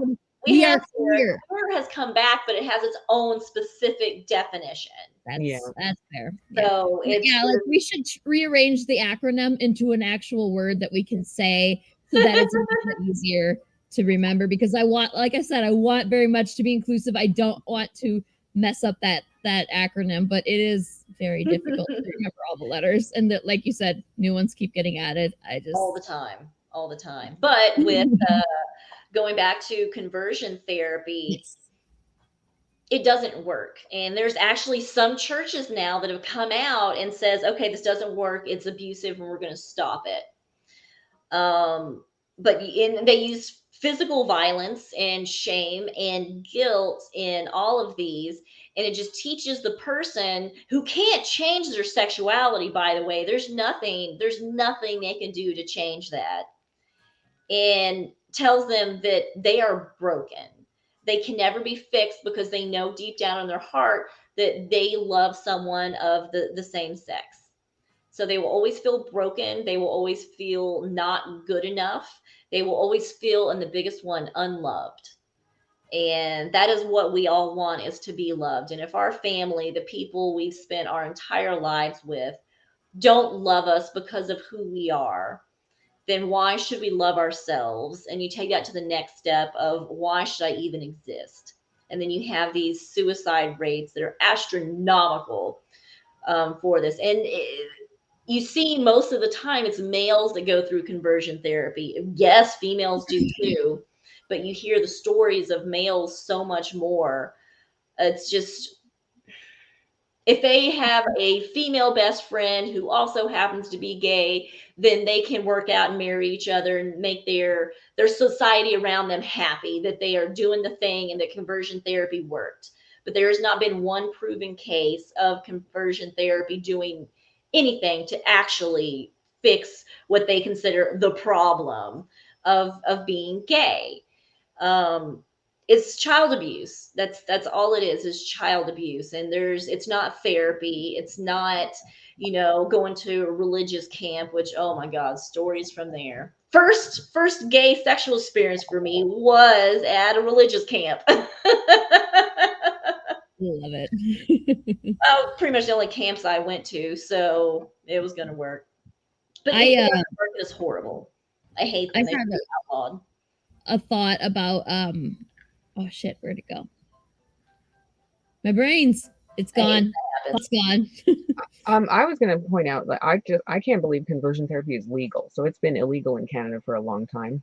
We are queer. Queer has come back, but it has its own specific definition. That's fair. So like, we should rearrange the acronym into an actual word that we can say, so that it's a little bit easier to remember. Because like I said, I want very much to be inclusive. I don't want to mess up that acronym, but it is very difficult to remember all the letters, and that, like you said, new ones keep getting added. All the time. But with going back to conversion therapy, it doesn't work. And there's actually some churches now that have come out and says, okay, this doesn't work, it's abusive, and we're going to stop it. But they use physical violence and shame and guilt in all of these. And it just teaches the person, who can't change their sexuality, by the way. There's nothing they can do to change that. And tells them that they are broken. They can never be fixed, because they know deep down in their heart that they love someone of the same sex. So they will always feel broken. They will always feel not good enough. They will always feel, and the biggest one, unloved. And that is what we all want, is to be loved. And if our family, the people we've spent our entire lives with, don't love us because of who we are, then why should we love ourselves? And you take that to the next step of, why should I even exist? And then you have these suicide rates that are astronomical for this. And you see, most of the time it's males that go through conversion therapy. Yes, females do too, but you hear the stories of males so much more. It's just, if they have a female best friend who also happens to be gay, then they can work out and marry each other and make their society around them happy that they are doing the thing and that conversion therapy worked. But there has not been one proven case of conversion therapy doing anything to actually fix what they consider the problem of being gay. um it's child abuse. That's all it is child abuse. And it's not therapy. It's not, going to a religious camp, which, oh my God, stories from there. First gay sexual experience for me was at a religious camp. Love it. Oh, pretty much the only camps I went to, so it was gonna work. But I it doesn't work. It's horrible. I hate I them. They had should be outlawed. a thought about oh shit, where'd it go? My brain's it's I hate gone. when that happens. It's gone. I was going to point out that I can't believe conversion therapy is legal. So it's been illegal in Canada for a long time.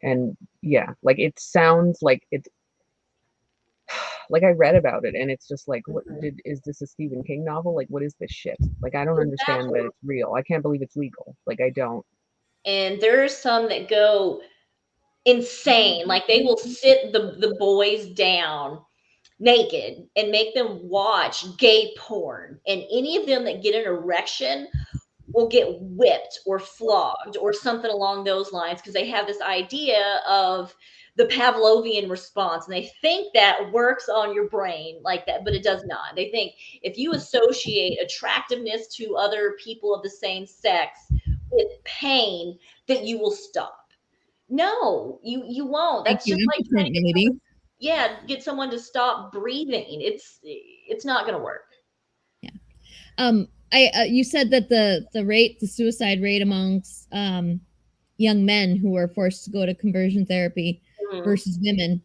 And yeah, like it sounds like it's like I read about it and it's just like, is this a Stephen King novel? Like, what is this shit? Like, I don't understand that it's real. I can't believe it's legal. Like, I don't. And there's some that go insane. Like, they will sit the boys down naked and make them watch gay porn. And any of them that get an erection will get whipped or flogged or something along those lines, because they have this idea of the Pavlovian response, and they think that works on your brain like that, but it does not. They think if you associate attractiveness to other people of the same sex with pain, that you will stop. No, you won't. Thank That's you. just like trying to Maybe. get someone to stop breathing. It's not going to work. I you said that the suicide rate amongst young men who are forced to go to conversion therapy versus women,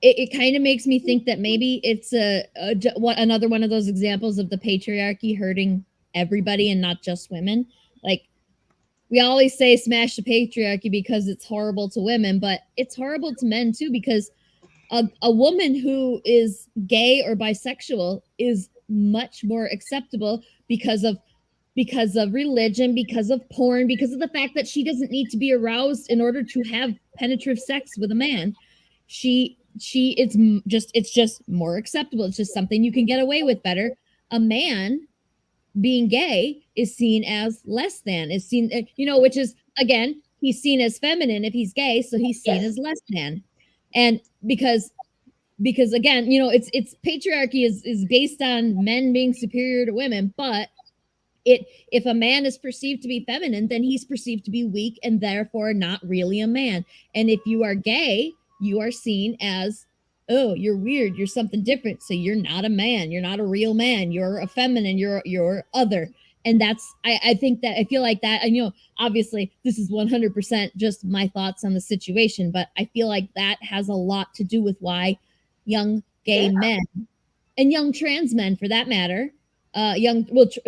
it kind of makes me think that maybe it's another one of those examples of the patriarchy hurting everybody and not just women. Like, we always say smash the patriarchy because it's horrible to women, but it's horrible to men too, because a woman who is gay or bisexual is much more acceptable because of religion, because of porn, because of the fact that she doesn't need to be aroused in order to have penetrative sex with a man. It's just more acceptable. It's just something you can get away with better. A man being gay is seen as less than, is seen, which is, again, he's seen as feminine if he's gay, so he's seen as less than. And because again, it's patriarchy is based on men being superior to women, but if a man is perceived to be feminine, then he's perceived to be weak and therefore not really a man. And if you are gay, you are seen as, oh, you're weird, you're something different, so you're not a man, you're not a real man, you're a feminine, you're other. And that's, I think that, I feel like that, and obviously this is 100% just my thoughts on the situation, but I feel like that has a lot to do with why young gay men and young trans men, for that matter,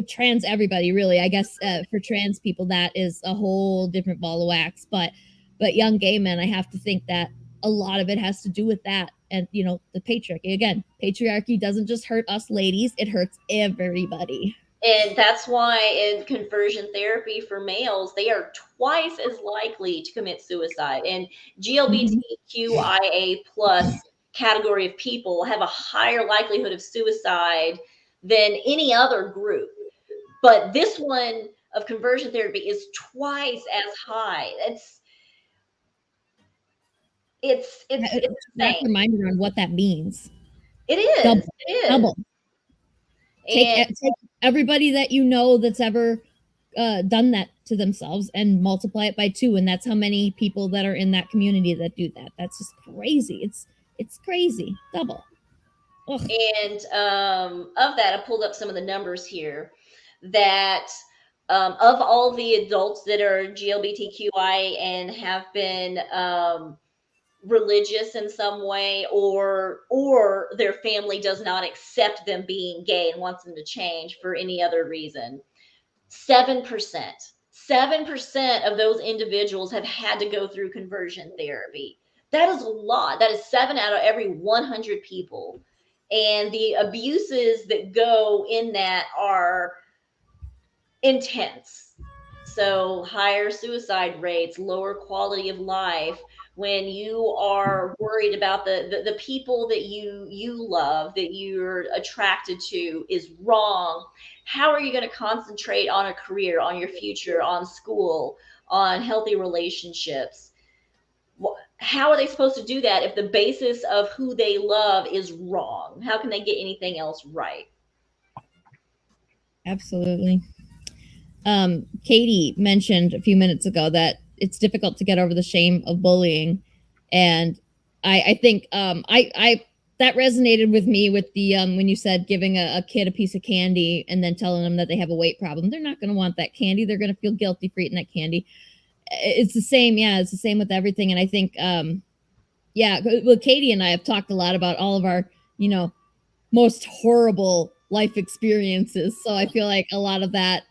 trans everybody, really, I guess, for trans people that is a whole different ball of wax, but young gay men, I have to think that a lot of it has to do with that. And the patriarchy, again, patriarchy doesn't just hurt us ladies, it hurts everybody. And that's why in conversion therapy for males, they are twice as likely to commit suicide. And GLBTQIA plus category of people have a higher likelihood of suicide than any other group. But this one of conversion therapy is twice as high. It's insane. Reminder on what that means. It is. Double. Take everybody that you know that's ever done that to themselves and multiply it by 2, and that's how many people that are in that community that do that. That's just crazy. It's crazy. Double. Ugh. And of that, I pulled up some of the numbers here that of all the adults that are GLBTQI and have been religious in some way, or their family does not accept them being gay and wants them to change for any other reason, 7%. 7% of those individuals have had to go through conversion therapy. That is a lot. That is 7 out of every 100 people. And the abuses that go in that are intense. So higher suicide rates, lower quality of life. When you are worried about the people that you love, that you're attracted to is wrong, how are you going to concentrate on a career, on your future, on school, on healthy relationships? How are they supposed to do that if the basis of who they love is wrong? How can they get anything else right? Absolutely. Katie mentioned a few minutes ago that it's difficult to get over the shame of bullying, and I think I that resonated with me with the when you said giving a kid a piece of candy and then telling them that they have a weight problem. They're not going to want that candy. They're going to feel guilty for eating that candy. It's the same. Yeah, it's the same with everything. And I think well, Katie and I have talked a lot about all of our most horrible life experiences. So I feel like a lot of that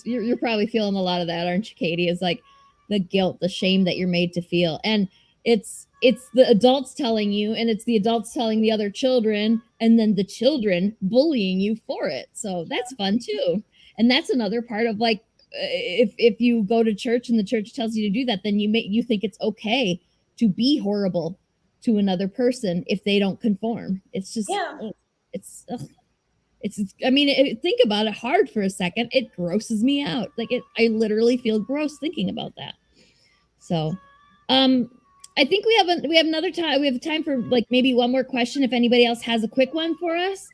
you're probably feeling a lot of that, aren't you, Katie? Is like the guilt, the shame that you're made to feel. And it's the adults telling you, and it's the adults telling the other children, and then the children bullying you for it. So that's fun too. And that's another part of like, if you go to church and the church tells you to do that, then you think it's okay to be horrible to another person if they don't conform. It's just, I mean, think about it hard for a second. It grosses me out. Like I literally feel gross thinking about that. So, I think we have another time. We have time for like maybe one more question if anybody else has a quick one for us.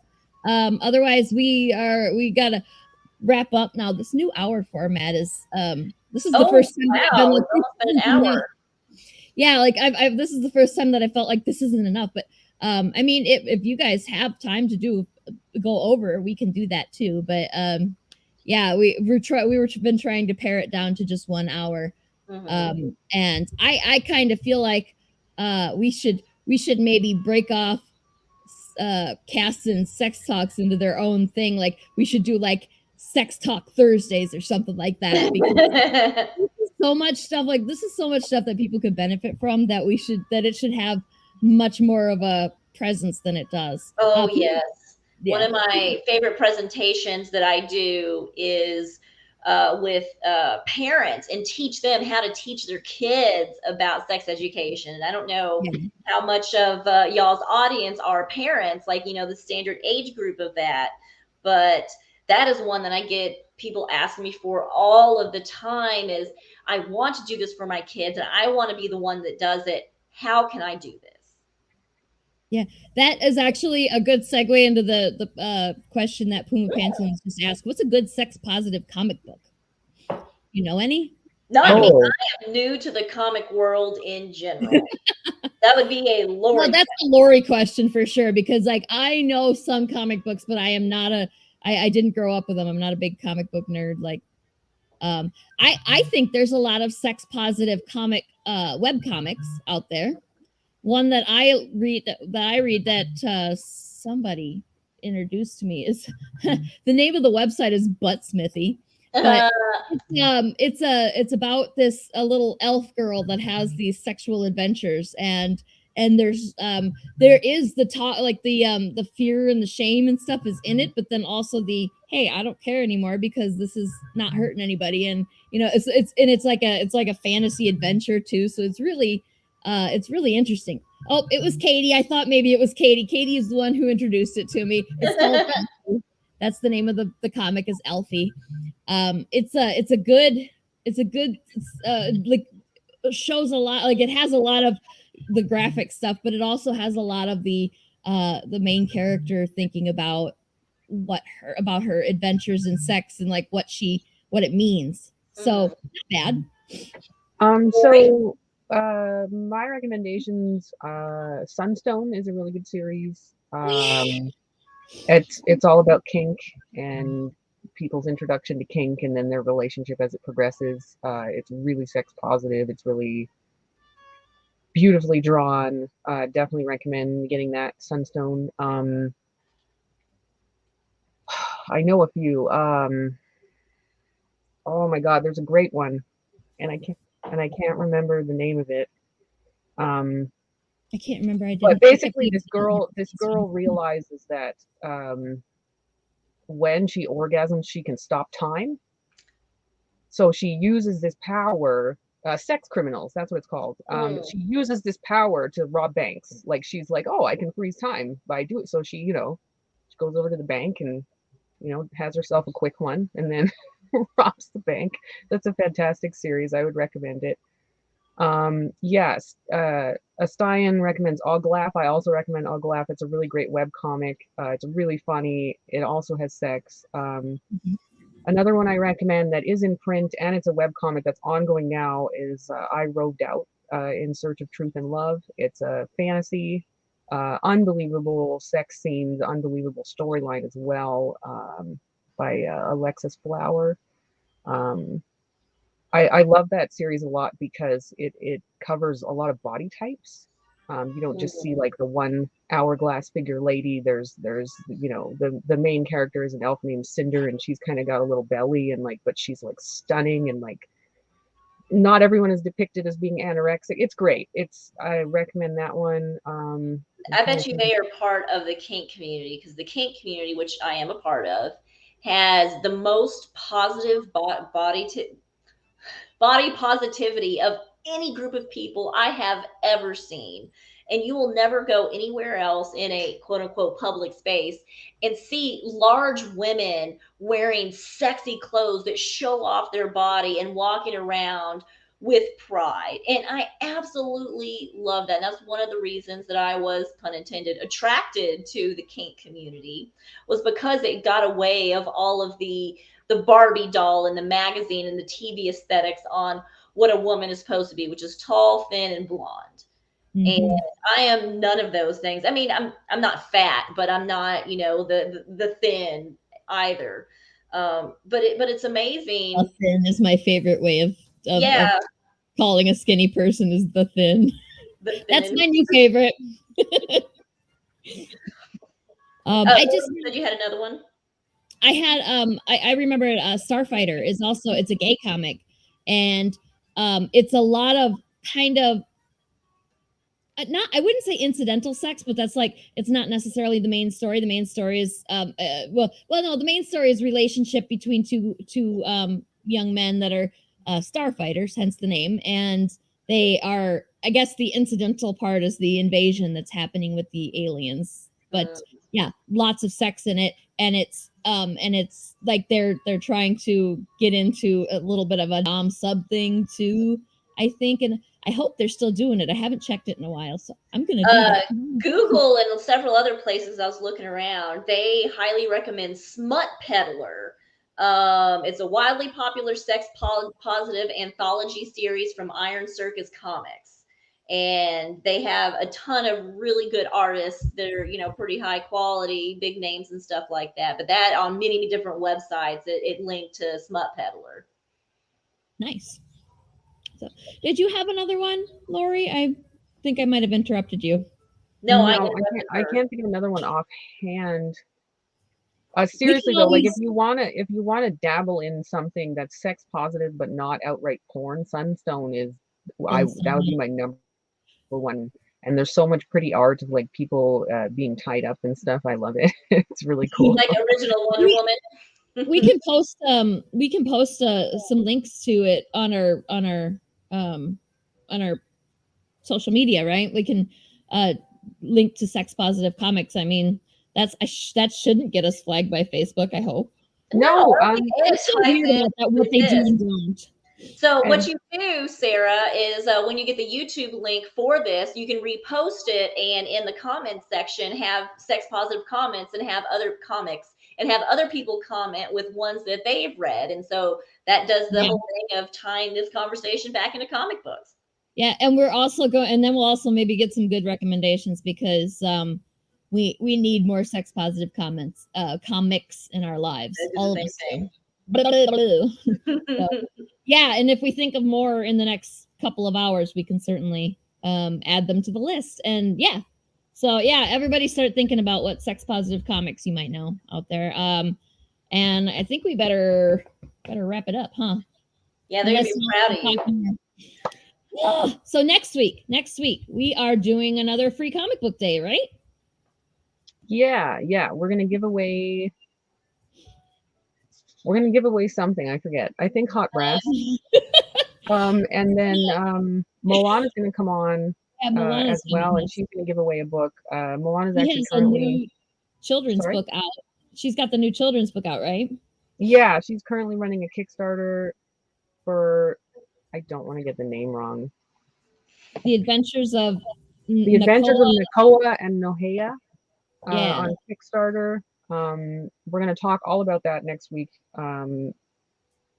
Otherwise we gotta wrap up now. This new hour format is this is the first time wow. I've been It's almost been an hour. Yeah, like I've this is the first time that I felt like this isn't enough. But I mean, if you guys have time to go over, we can do that too. But yeah, we've been trying to pare it down to just 1 hour. Mm-hmm. And I kind of feel like we should maybe break off casts and sex talks into their own thing. Like we should do like sex talk Thursdays or something like that, because so much stuff like this is so much stuff that people could benefit from, that it should have much more of a presence than it does. Oh yes. Yeah. One of my favorite presentations that I do is with parents, and teach them how to teach their kids about sex education. And I don't know how much of y'all's audience are parents, like, the standard age group of that. But that is one that I get people asking me for all of the time is, I want to do this for my kids and I want to be the one that does it. How can I do this? Yeah, that is actually a good segue into the question that Puma Panson just asked. What's a good sex positive comic book? You know any? No, I mean, I am new to the comic world in general. That would be a Lori. Well, that's a Lori question for sure, because like I know some comic books, but I am not I didn't grow up with them. I'm not a big comic book nerd. Like, I think there's a lot of sex positive comic web comics out there. One that I read that somebody introduced to me is the name of the website is Butt Smithy. But it's about this a little elf girl that has these sexual adventures, and there's there is the talk, like the fear and the shame and stuff is in it, but then also the hey, I don't care anymore because this is not hurting anybody, and it's like a fantasy adventure too, so it's really interesting. Oh, it was Katie. I thought maybe it was Katie. Katie is the one who introduced it to me. It's called that's the name of the comic is Elfie. It's a good like shows a lot, like it has a lot of the graphic stuff, but it also has a lot of the main character thinking about about her adventures in sex and like what it means. So not bad. So my recommendations, Sunstone is a really good series. It's all about kink and people's introduction to kink and then their relationship as it progresses. It's really sex positive. It's really beautifully drawn. Definitely recommend getting that, Sunstone. I know a few. Oh my God, there's a great one, and I can't remember the name of it. I can't remember. But basically, this girl realizes that when she orgasms, she can stop time. So she uses this power. Sex criminals, that's what it's called. She uses this power to rob banks. Like she's like, oh, I can freeze time by doing. So she goes over to the bank and has herself a quick one and then robs the bank. That's a fantastic series. I would recommend it. Yes, Astian recommends Oglaf. I also recommend Oglaf. It's a really great web comic. It's really funny. It also has sex. Another one I recommend that is in print and it's a web comic that's ongoing now is I Roved Out, In Search of Truth and Love. It's a fantasy, unbelievable sex scenes, unbelievable storyline as well, by Alexis Flower. I love that series a lot because it covers a lot of body types. You don't just see like the one hourglass figure lady. There's the main character is an elf named Cinder, and she's kind of got a little belly and but she's like stunning, and like not everyone is depicted as being anorexic. It's great. I recommend that one. I bet you they are part of the kink community, because the kink community, which I am a part of, has the most positive body positivity of any group of people I have ever seen. And you will never go anywhere else in a quote unquote public space and see large women wearing sexy clothes that show off their body and walking around with pride. And I absolutely love that. And that's one of the reasons that I was, pun intended, attracted to the kink community, was because it got away of all of the Barbie doll and the magazine and the TV aesthetics on what a woman is supposed to be, which is tall, thin, and blonde. And I am none of those things. I mean, I'm not fat, but I'm not, the thin either. But it's amazing. A thin is my favorite way of Yeah. calling a skinny person is the thin. The thin. That's my new favorite. I just said you had another one. I had I remember Starfighter is also, it's a gay comic, and it's a lot of kind of not, I wouldn't say incidental sex, but that's like, it's not necessarily the main story. The main story is no, the main story is relationship between two young men that are starfighters, hence the name, and they are, I guess the incidental part is the invasion that's happening with the aliens. But yeah, lots of sex in it, and it's like they're trying to get into a little bit of a dom sub thing too, I think, and I hope they're still doing it. I haven't checked it in a while, so I'm gonna do that. Google and several other places I was looking around, they highly recommend Smut Peddler. It's a wildly popular sex positive anthology series from Iron Circus Comics, and they have a ton of really good artists that are pretty high quality, big names and stuff like that. But that on many different websites, it linked to Smut Peddler. Nice. So, did you have another one, Lori? I think I might have interrupted you. No, I can't think of another one offhand. Seriously though, like if you wanna dabble in something that's sex positive but not outright porn, Sunstone that would be my number one. And there's so much pretty art of like people being tied up and stuff. I love it. It's really cool. Like original Wonder Woman. We can post some links to it on our social media, right? We can link to sex positive comics. I mean, that shouldn't get us flagged by Facebook, I hope. No, it's so weird about that, what they do and don't. So what you do, Sarah, is when you get the YouTube link for this, you can repost it and in the comments section have sex positive comments and have other comics and have other people comment with ones that they've read. And so that does the whole thing of tying this conversation back into comic books. Yeah, and we're also going, and then we'll also maybe get some good recommendations because we need more sex positive comics in our lives. All of us. So, yeah, and if we think of more in the next couple of hours, we can certainly add them to the list. And yeah, so yeah, everybody start thinking about what sex positive comics you might know out there. And I think we better wrap it up, huh? Yeah, they're gonna be proud of you. Yeah. So next week we are doing another free comic book day, right? Yeah, we're gonna give away something. I forget. I think hot brass. And then Moana's gonna come on as well, and she's gonna give away a book. Moana's actually currently a new children's book out. She's got the new children's book out, right? Yeah, she's currently running a Kickstarter for, I don't want to get the name wrong. The Adventures of Nakoa and Nohea on Kickstarter. We're going to talk all about that next week. Yeah,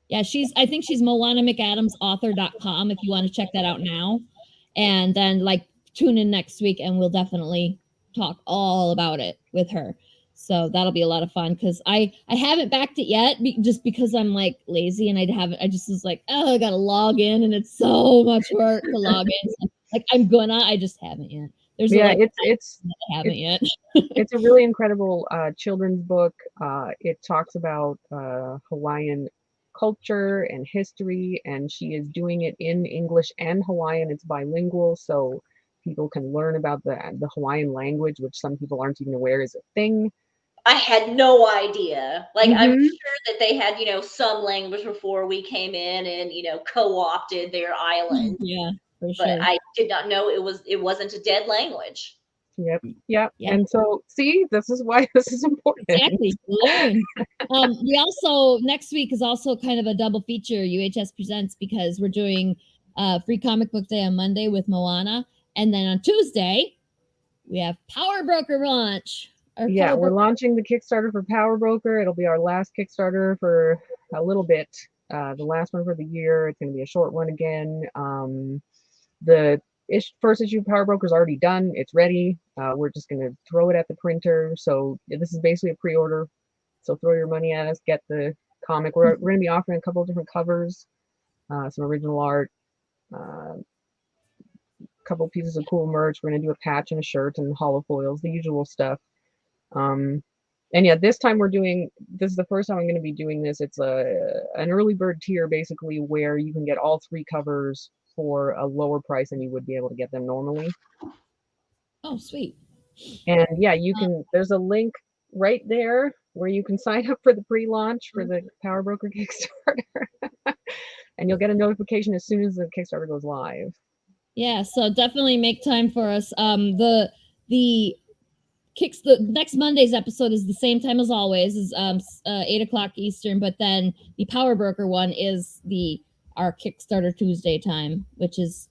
I think she's MoanaMcAdamsAuthor.com if you want to check that out now. And then tune in next week and we'll definitely talk all about it with her. So that'll be a lot of fun because I haven't backed it yet just because I'm lazy and I just was I gotta log in and it's so much work to log in. So, I just haven't yet. I haven't yet. It's a really incredible children's book. It talks about Hawaiian culture and history, and she is doing it in English and Hawaiian. It's bilingual, so people can learn about the Hawaiian language, which some people aren't even aware is a thing. I had no idea. I'm sure that they had, some language before we came in and, co-opted their island. Yeah, for but sure. I did not know it wasn't a dead language. Yep. And so, see, this is why this is important. Exactly. Learn. We also, next week is also kind of a double feature, UHS Presents, because we're doing Free Comic Book Day on Monday with Moana. And then on Tuesday, we have Power Broker launch. We're launching the Kickstarter for Power Broker. It'll be our last Kickstarter for a little bit. The last one for the year. It's going to be a short one again. The first issue of Power Broker is already done. It's ready. We're just going to throw it at the printer. So this is basically a pre-order. So throw your money at us. Get the comic. We're going to be offering a couple of different covers, some original art, couple pieces of cool merch. We're going to do a patch and a shirt and holofoils, the usual stuff. And yeah, this time this is the first time I'm going to be doing this. It's an early bird tier, basically, where you can get all 3 covers for a lower price than you would be able to get them normally. Oh, sweet. And yeah, you can, there's a link right there where you can sign up for the pre-launch for the Power Broker Kickstarter. And you'll get a notification as soon as the Kickstarter goes live. Yeah, so definitely make time for us. The next Monday's episode is the same time as always, is 8:00 Eastern, but then the Power Broker one is our Kickstarter Tuesday time, which is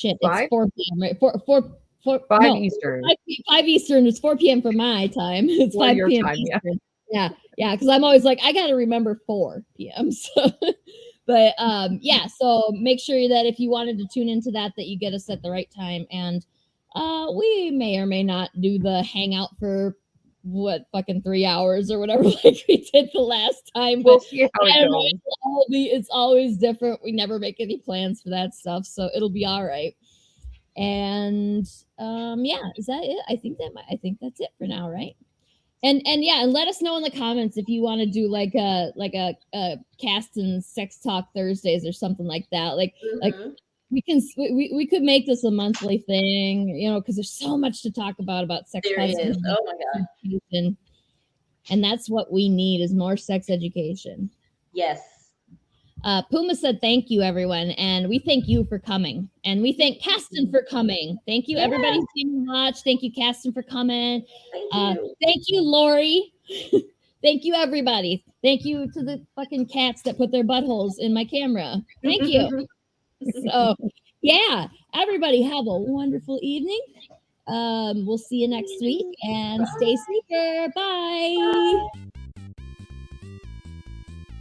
it's 4 p.m. right? 5 Eastern. 5 Eastern. It's 4 p.m. for my time. It's 5 p.m. Time, Eastern. Yeah, because I'm always I got to remember 4 p.m. So, but so make sure that if you wanted to tune into that you get us at the right time, and we may or may not do the hangout for 3 hours or whatever we did the last time. But we'll see how it goes. It's always different. We never make any plans for that stuff, so it'll be all right. And is that it? I think that's it for now, right? And let us know in the comments if you want to do a cast and sex talk Thursdays or something like that. We could make this a monthly thing, because there's so much to talk about sex. There is. Oh my God. And that's what we need is more sex education. Yes. Puma said, thank you, everyone. And we thank you for coming. And we thank Caston for coming. Thank you, everybody who came and watched. Thank you, Caston, for coming. Thank you, Lori. Thank you, everybody. Thank you to the fucking cats that put their buttholes in my camera. Thank you. So, yeah, everybody have a wonderful evening. We'll see you next week and stay safe there. Bye.